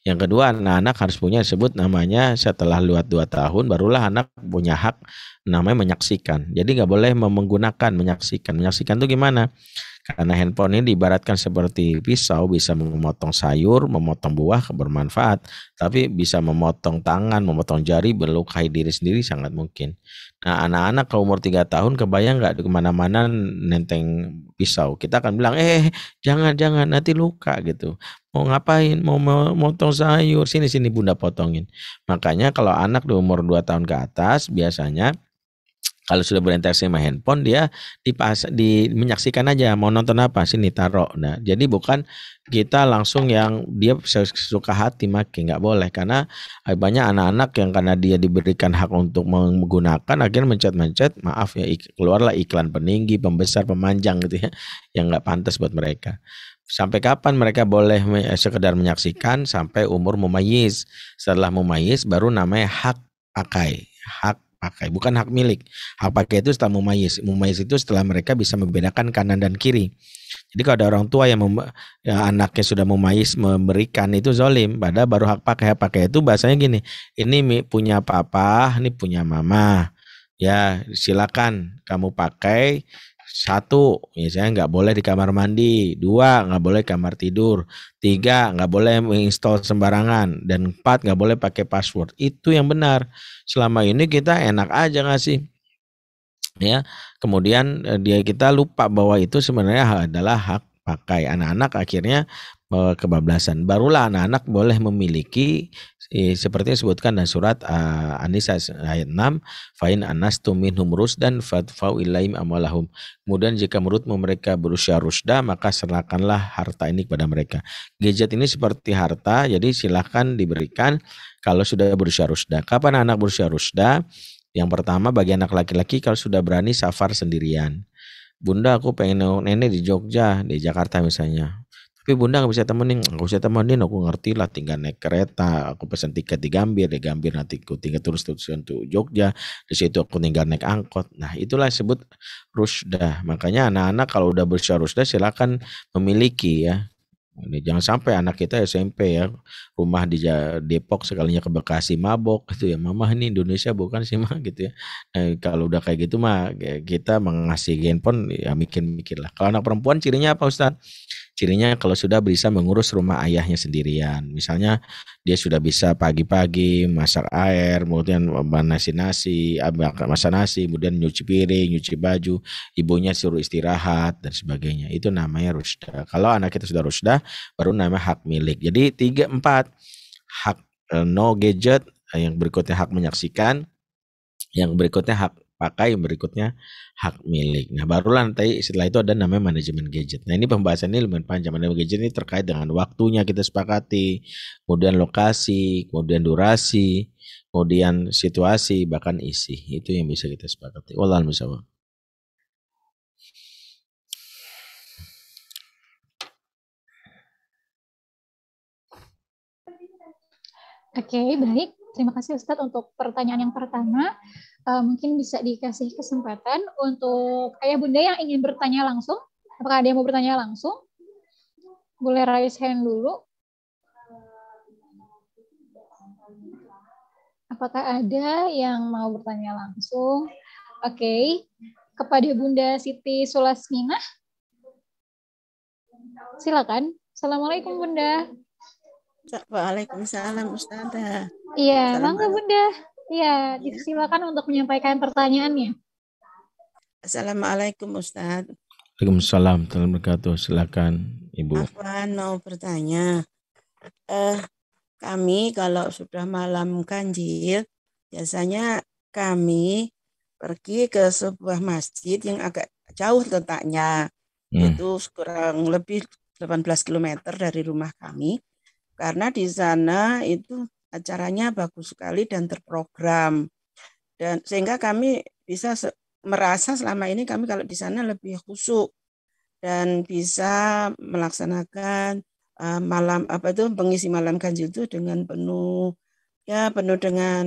Yang kedua, anak-anak harus punya disebut namanya setelah lewat 2 tahun barulah anak punya hak namanya menyaksikan. Jadi nggak boleh menggunakan menyaksikan. Menyaksikan itu gimana? Karena handphone ini diibaratkan seperti pisau, bisa memotong sayur, memotong buah, bermanfaat. Tapi bisa memotong tangan, memotong jari, melukai diri sendiri sangat mungkin. Nah, anak-anak kalau umur 3 tahun kebayang nggak kemana-mana nenteng pisau. Kita akan bilang, jangan, nanti luka gitu. Mau ngapain? Mau motong sayur, sini bunda potongin. Makanya kalau anak di umur 2 tahun ke atas biasanya kalau sudah berinteraksi sama handphone, dia menyaksikan aja, mau nonton apa, sini taruh. Nah, jadi bukan kita langsung yang dia suka hati make, nggak boleh. Karena banyak anak-anak yang karena dia diberikan hak untuk menggunakan, akhirnya mencet-mencet, maaf ya, keluarlah iklan peninggi, pembesar, pemanjang gitu ya, yang nggak pantas buat mereka. Sampai kapan mereka boleh sekedar menyaksikan? Sampai umur mumayyiz. Setelah mumayyiz baru namanya hak pakai, bukan hak milik. Hak pakai itu setelah mumayyiz. Mumayyiz itu setelah mereka bisa membedakan kanan dan kiri. Jadi kalau ada orang tua yang anaknya sudah mumayyiz memberikan, itu zalim. Padahal baru hak pakai. Hak pakai itu bahasanya gini, ini punya papa, ini punya mama. Ya, silakan kamu pakai. 1, misalnya nggak boleh di kamar mandi. 2, nggak boleh kamar tidur. 3, nggak boleh menginstall sembarangan. Dan 4, nggak boleh pakai password. Itu yang benar. Selama ini kita enak aja ngasih. Ya, kemudian kita lupa bahwa itu sebenarnya adalah hak pakai. Anak-anak akhirnya kebablasan. Barulah anak-anak boleh memiliki seperti disebutkan dalam surat An-Nisa ayat 6, fa'in anastum minhum rusdan fadfa'u ilaihim amwalahum. Kemudian jika menurutmu mereka berusia rusda, maka serahkanlah harta ini kepada mereka. Gadget ini seperti harta, jadi silakan diberikan kalau sudah berusia rusda. Kapan anak berusia rusda? Yang pertama bagi anak laki-laki kalau sudah berani safar sendirian. Bunda aku pengen nengok nenek di Jogja, di Jakarta misalnya. Tapi bunda gak bisa temenin, aku ngerti lah tinggal naik kereta, aku pesan tiket di Gambir nanti aku tinggal terus untuk Jogja, di situ aku tinggal naik angkot. Nah itulah disebut rusdah. Makanya anak-anak kalau udah berusia rusdah silakan memiliki ya. Jangan sampai anak kita SMP ya, rumah di Depok sekalinya ke Bekasi mabok gitu ya. Mama ini Indonesia bukan sih mah gitu ya. Kalau udah kayak gitu mah kita mengasih handphone ya mikir-mikir lah. Kalau anak perempuan cirinya apa Ustaz? Cirinya kalau sudah bisa mengurus rumah ayahnya sendirian. Misalnya dia sudah bisa pagi-pagi masak air, kemudian masak nasi, kemudian nyuci piring, nyuci baju, ibunya suruh istirahat dan sebagainya. Itu namanya rusda. Kalau anak kita sudah rusda, baru namanya hak milik. Jadi 3, 4 hak no gadget, yang berikutnya hak menyaksikan, yang berikutnya hak pakai, yang berikutnya hak milik. Nah barulah nanti setelah itu ada namanya manajemen gadget. Nah ini pembahasannya lumayan panjang. Manajemen gadget ini terkait dengan waktunya kita sepakati, kemudian lokasi, kemudian durasi, kemudian situasi, bahkan isi. Itu yang bisa kita sepakati. Wallahu a'lam. Oke, baik. Terima kasih Ustadz untuk pertanyaan yang pertama. Mungkin bisa dikasih kesempatan untuk ayah bunda yang ingin bertanya langsung. Apakah ada yang mau bertanya langsung? Boleh raise hand dulu. Apakah ada yang mau bertanya langsung? Oke. Kepada Bunda Siti Sulasminah. Silakan. Assalamualaikum Bunda. Waalaikumsalam Ustazah. Iya, mangga Bunda. Iya, silakan untuk menyampaikan pertanyaannya. Assalamualaikum Ustaz. Waalaikumsalam warahmatullahi wabarakatuh. Silakan Ibu. Afwan mau bertanya. Kami kalau sudah malam ganjil, biasanya kami pergi ke sebuah masjid yang agak jauh letaknya. Itu kurang lebih 18 km dari rumah kami. Karena di sana itu acaranya bagus sekali dan terprogram, dan sehingga kami bisa merasa selama ini kami kalau di sana lebih khusyuk dan bisa melaksanakan mengisi malam ganjil itu dengan penuh dengan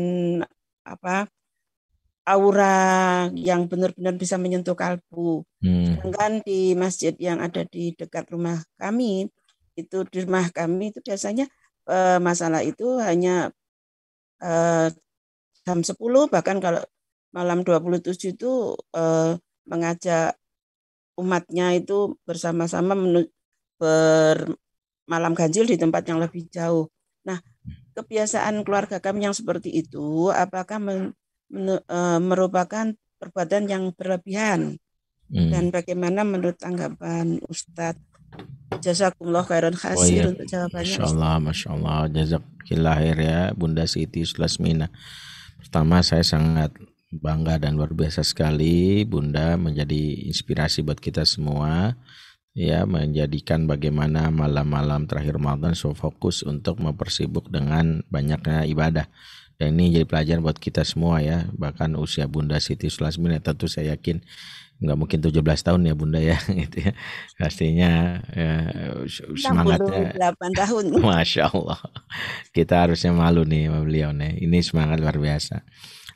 aura yang benar-benar bisa menyentuh kalbu. Sedangkan di masjid yang ada di dekat rumah kami itu biasanya masalah itu hanya jam 10, bahkan kalau malam 27 itu mengajak umatnya itu bersama-sama bermalam ganjil di tempat yang lebih jauh. Nah, kebiasaan keluarga kami yang seperti itu apakah merupakan perbuatan yang berlebihan? Dan bagaimana menurut tanggapan Ustadz? Jazakumullah khairan khasir untuk jawabannya. Masya Allah, jazakillah khair ya Bunda Siti Sulasminah. Pertama saya sangat bangga dan luar biasa sekali Bunda menjadi inspirasi buat kita semua ya, menjadikan bagaimana malam-malam terakhir Ramadan so fokus untuk mempersibuk dengan banyaknya ibadah. Dan ini jadi pelajaran buat kita semua ya. Bahkan usia Bunda Siti Sulasminah tentu saya yakin nggak mungkin 17 tahun ya Bunda ya gitu ya. Pastinya semangatnya 8 tahun. Masya Allah. Kita harusnya malu nih sama beliau nih. Ini semangat luar biasa.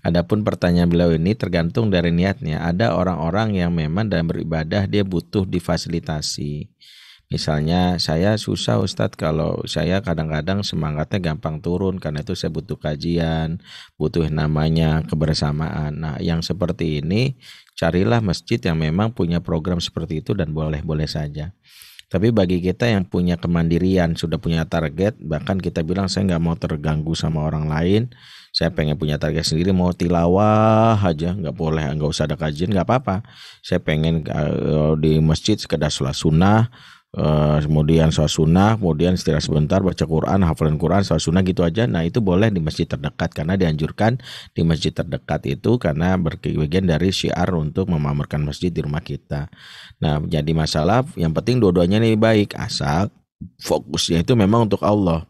Adapun pertanyaan beliau ini tergantung dari niatnya. Ada orang-orang yang memang dalam beribadah dia butuh difasilitasi. Misalnya saya susah Ustadz, kalau saya kadang-kadang semangatnya gampang turun, karena itu saya butuh kajian, butuh namanya kebersamaan. Nah yang seperti ini carilah masjid yang memang punya program seperti itu dan boleh-boleh saja. Tapi bagi kita yang punya kemandirian, sudah punya target, bahkan kita bilang saya nggak mau terganggu sama orang lain, saya pengen punya target sendiri, mau tilawah aja, nggak boleh, nggak usah ada kajian, nggak apa-apa. Saya pengen di masjid sekedar sholat sunnah, kemudian sholat sunnah, kemudian istirahat sebentar, baca Quran, hafalan Quran, sholat sunnah gitu aja. Nah itu boleh di masjid terdekat, karena dianjurkan di masjid terdekat itu karena bagian dari syiar untuk memamerkan masjid di rumah kita. Nah jadi masalah, yang penting dua-duanya ini baik, asal fokusnya itu memang untuk Allah.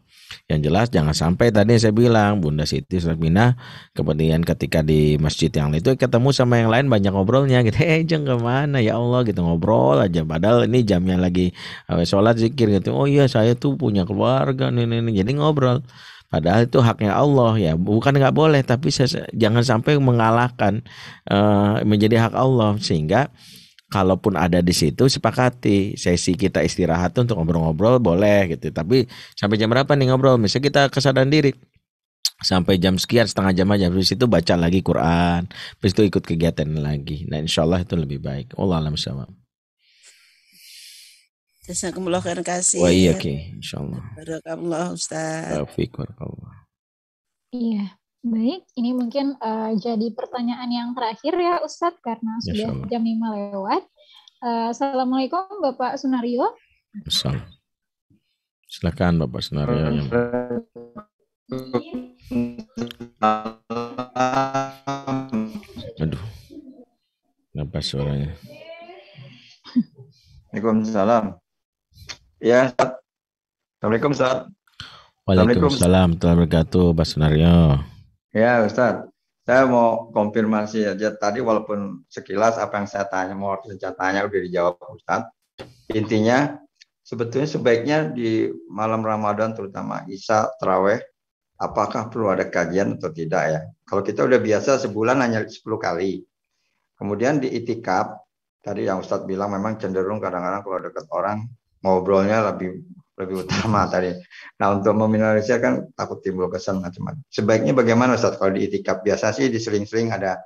Yang jelas jangan sampai tadi saya bilang Bunda Siti Sarmina kemudian ketika di masjid yang lain itu ketemu sama yang lain banyak ngobrolnya gitu. Jeng kemana ya Allah gitu, ngobrol aja. Padahal ini jamnya lagi sholat zikir gitu. Oh iya saya tuh punya keluarga nih. Jadi ngobrol. Padahal itu haknya Allah ya, bukan nggak boleh, tapi jangan sampai mengalahkan menjadi hak Allah. Sehingga kalaupun ada di situ sepakati sesi kita istirahat untuk ngobrol-ngobrol boleh gitu. Tapi sampai jam berapa nih ngobrol? Misalnya kita kesadaran diri sampai jam sekian, setengah jam aja. Habis itu baca lagi Quran, habis itu ikut kegiatan lagi. Nah insya Allah itu lebih baik. Allah alam syawab. Jazakumullah khairan kasih. Wah iya Ki, insya Allah. Barakallah Ustaz. Taufiq warahmatullah. Iya, baik. Ini mungkin jadi pertanyaan yang terakhir ya Ustadz, karena sudah jam 5 lewat. Assalamualaikum Bapak Sunario. Assalamualaikum. Silakan Bapak Sunario. Aduh, kenapa suaranya? Waalaikumsalam. Ya, Ustaz. Assalamualaikum Ustaz. Waalaikumsalam warahmatullahi wabarakatuh, Pak Sunario. Ya Ustaz, saya mau konfirmasi aja tadi walaupun sekilas apa yang saya tanya udah dijawab Ustaz. Intinya sebetulnya sebaiknya di malam Ramadan terutama Isya, Taraweh, apakah perlu ada kajian atau tidak ya? Kalau kita udah biasa sebulan hanya 10 kali. Kemudian di itikaf, tadi yang Ustaz bilang memang cenderung kadang-kadang kalau dekat orang ngobrolnya lebih utama tadi. Nah untuk meminimalisir kan takut timbul kesan macam-macam. Sebaiknya bagaimana Ustaz kalau di itikaf? Biasa sih disering-sering ada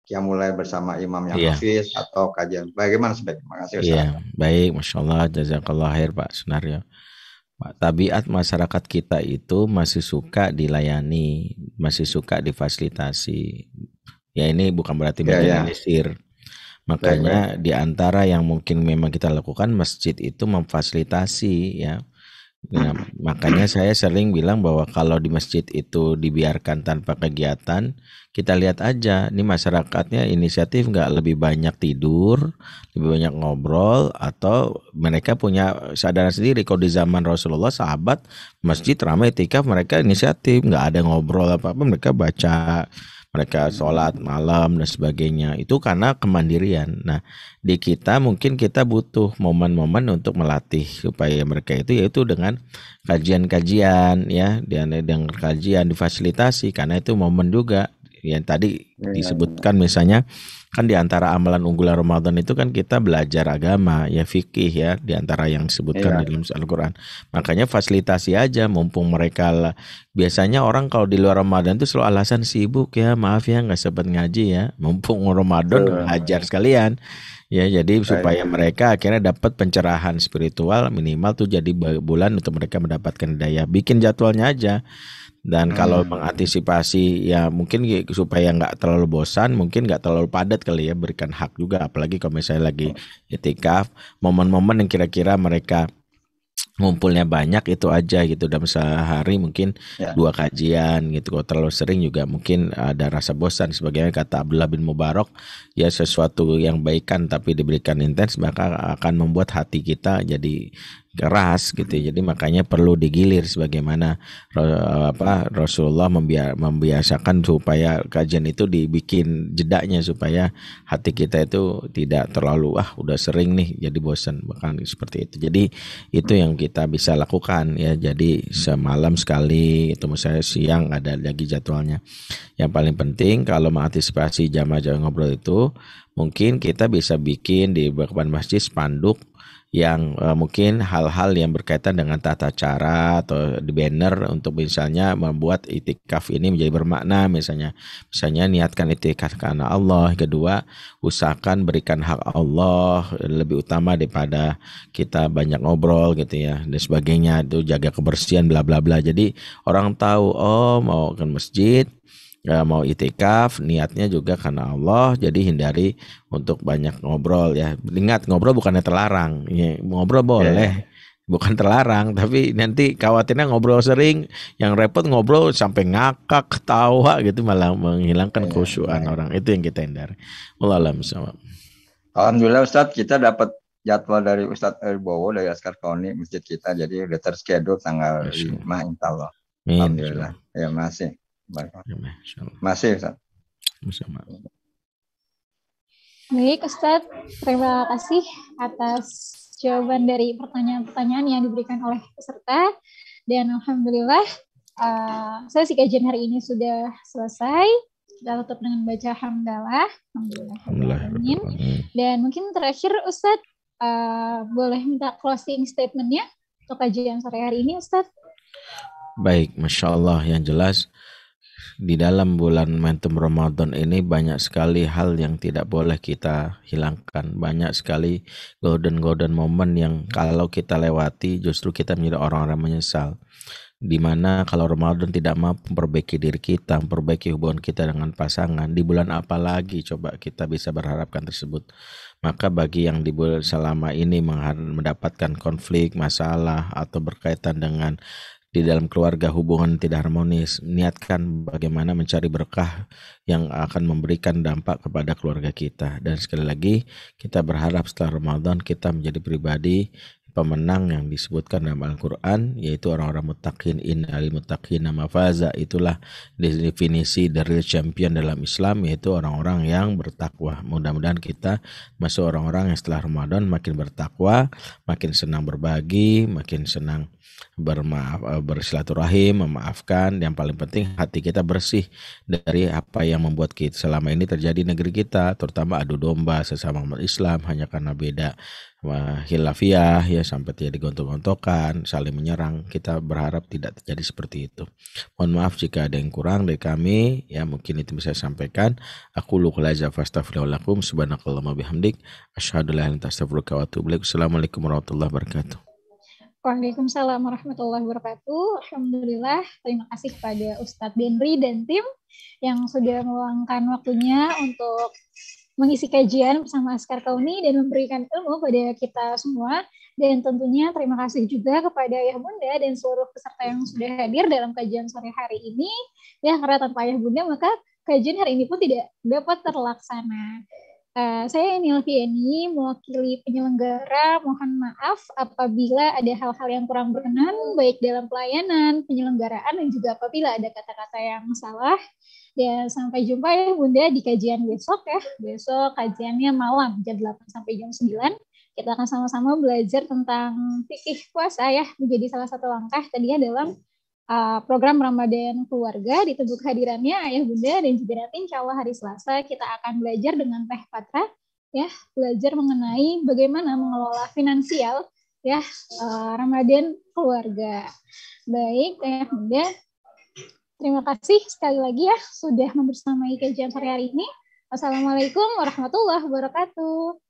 qiyamul bersama imam yang hafiz atau kajian. Bagaimana sebaiknya? Terima kasih Ustaz. Iya, baik, Masya Allah, jazakallah khair Pak Sunario. Tabiat masyarakat kita itu masih suka dilayani, masih suka difasilitasi. Ya ini bukan berarti minimalisir. Makanya di antara yang mungkin memang kita lakukan masjid itu memfasilitasi ya. Nah, makanya saya sering bilang bahwa kalau di masjid itu dibiarkan tanpa kegiatan, kita lihat aja nih masyarakatnya inisiatif nggak, lebih banyak tidur, lebih banyak ngobrol, atau mereka punya kesadaran sendiri. Kalau di zaman Rasulullah sahabat masjid ramai itikaf, mereka inisiatif, nggak ada ngobrol apa-apa, mereka baca, mereka sholat malam dan sebagainya. Itu karena kemandirian. Nah di kita mungkin kita butuh momen-momen untuk melatih supaya mereka itu yaitu dengan kajian-kajian ya, dengan kajian difasilitasi, karena itu momen juga yang tadi disebutkan. Misalnya kan di antara amalan unggulan Ramadan itu kan kita belajar agama ya, fikih ya, di antara yang disebutkan di dalam Al-Quran. Makanya fasilitasi aja mumpung mereka lah. Biasanya orang kalau di luar Ramadan itu selalu alasan sibuk ya, maaf ya nggak sempat ngaji ya, mumpung Ramadan ajar sekalian ya. Jadi supaya mereka akhirnya dapat pencerahan spiritual, minimal tuh jadi bulan untuk mereka mendapatkan daya. Bikin jadwalnya aja. Dan kalau mengantisipasi ya mungkin supaya nggak terlalu bosan, mungkin nggak terlalu padat kali ya, berikan hak juga. Apalagi kalau misalnya lagi itikaf, momen-momen yang kira-kira mereka ngumpulnya banyak itu aja gitu, dalam sehari mungkin 2 kajian gitu. Kalau terlalu sering juga mungkin ada rasa bosan. Sebagaimana kata Abdullah bin Mubarak, ya sesuatu yang baikkan tapi diberikan intens maka akan membuat hati kita jadi keras gitu. Jadi makanya perlu digilir sebagaimana Rasulullah membiasakan supaya kajian itu dibikin jedanya supaya hati kita itu tidak terlalu udah sering nih jadi bosan, bahkan seperti itu. Jadi itu yang kita bisa lakukan ya. Jadi semalam sekali itu, misalnya siang ada lagi jadwalnya. Yang paling penting kalau mengantisipasi jamaah ngobrol itu, mungkin kita bisa bikin di depan masjid spanduk yang mungkin hal-hal yang berkaitan dengan tata cara, atau di banner untuk misalnya membuat itikaf ini menjadi bermakna. Misalnya niatkan itikaf karena Allah. Kedua, usahakan berikan hak Allah lebih utama daripada kita banyak ngobrol gitu ya, dan sebagainya. Itu jaga kebersihan bla bla bla. Jadi orang tahu mau ke masjid, mau itikaf, niatnya juga karena Allah. Jadi hindari untuk banyak ngobrol ya. Ingat, ngobrol bukannya terlarang ya, ngobrol boleh, bukan terlarang, tapi nanti khawatirnya ngobrol sering, yang repot ngobrol sampai ngakak, ketawa gitu, malah menghilangkan khusyuan orang. Itu yang kita hindari. Wallahu a'lam bishawab. Alhamdulillah Ustadz, kita dapat jadwal dari Ustadz Ribowo dari Askar Kauni masjid kita, jadi udah terschedule tanggal 5 insya Allah. Alhamdulillah. Ya masih. Masih Ustaz. Baik Ustadz, terima kasih atas jawaban dari pertanyaan-pertanyaan yang diberikan oleh peserta. Dan Alhamdulillah, sesi kajian hari ini sudah selesai. Kita tutup dengan baca hamdalah. Alhamdulillah. Dan mungkin terakhir Ustadz, boleh minta closing statement-nya untuk kajian sore hari ini Ustadz. Baik, Masya Allah, yang jelas di dalam bulan momentum Ramadan ini banyak sekali hal yang tidak boleh kita hilangkan. Banyak sekali golden moment yang kalau kita lewati justru kita menjadi orang-orang menyesal. Dimana kalau Ramadan tidak mampu memperbaiki diri kita, memperbaiki hubungan kita dengan pasangan, di bulan apa lagi coba kita bisa berharapkan tersebut. Maka bagi yang di bulan selama ini mendapatkan konflik, masalah atau berkaitan dengan di dalam keluarga hubungan tidak harmonis, niatkan bagaimana mencari berkah yang akan memberikan dampak kepada keluarga kita. Dan sekali lagi kita berharap setelah Ramadan kita menjadi pribadi pemenang yang disebutkan dalam Al-Quran, yaitu orang-orang muttaqin. Innal muttaqina mafaza, itulah definisi the real champion dalam Islam, yaitu orang-orang yang bertakwa. Mudah-mudahan kita masuk orang-orang yang setelah Ramadan makin bertakwa, makin senang berbagi, makin senang bersilaturahim, memaafkan. Yang paling penting hati kita bersih dari apa yang membuat kita selama ini terjadi negeri kita, terutama adu domba sesama umat Islam hanya karena beda khilafiyah ya, sampai tidak digontok-gontokan, saling menyerang. Kita berharap tidak terjadi seperti itu. Mohon maaf jika ada yang kurang dari kami, ya mungkin itu bisa saya sampaikan. Aku luqul aza fastaghfirullakum subhanakallahumma bihamdik asyhadu an la ilaha illa anta astaghfiruka wa atubu ilaik. Assalamualaikum warahmatullahi wabarakatuh. Waalaikumsalam warahmatullahi wabarakatuh. Alhamdulillah, terima kasih kepada Ustadz Benri dan tim yang sudah meluangkan waktunya untuk mengisi kajian bersama Askar Kauni dan memberikan ilmu pada kita semua. Dan tentunya terima kasih juga kepada Ayah Bunda dan seluruh peserta yang sudah hadir dalam kajian sore hari ini. Ya, karena tanpa Ayah Bunda maka kajian hari ini pun tidak dapat terlaksana. Saya Nilvieni, mewakili penyelenggara, mohon maaf apabila ada hal-hal yang kurang berkenan, baik dalam pelayanan, penyelenggaraan, dan juga apabila ada kata-kata yang salah. Dan sampai jumpa ya Bunda di kajian besok ya. Besok kajiannya malam, jam 8 sampai jam 9. Kita akan sama-sama belajar tentang fikih puasa ya, menjadi salah satu langkah tadinya dalam program Ramadan Keluarga. Ditunggu kehadirannya Ayah Bunda, dan juga nanti insya Allah hari Selasa kita akan belajar dengan Teh Patra ya, belajar mengenai bagaimana mengelola finansial ya Ramadan Keluarga. Baik Ayah Bunda, terima kasih sekali lagi ya sudah membersamai kajian sore hari ini. Wassalamualaikum warahmatullahi wabarakatuh.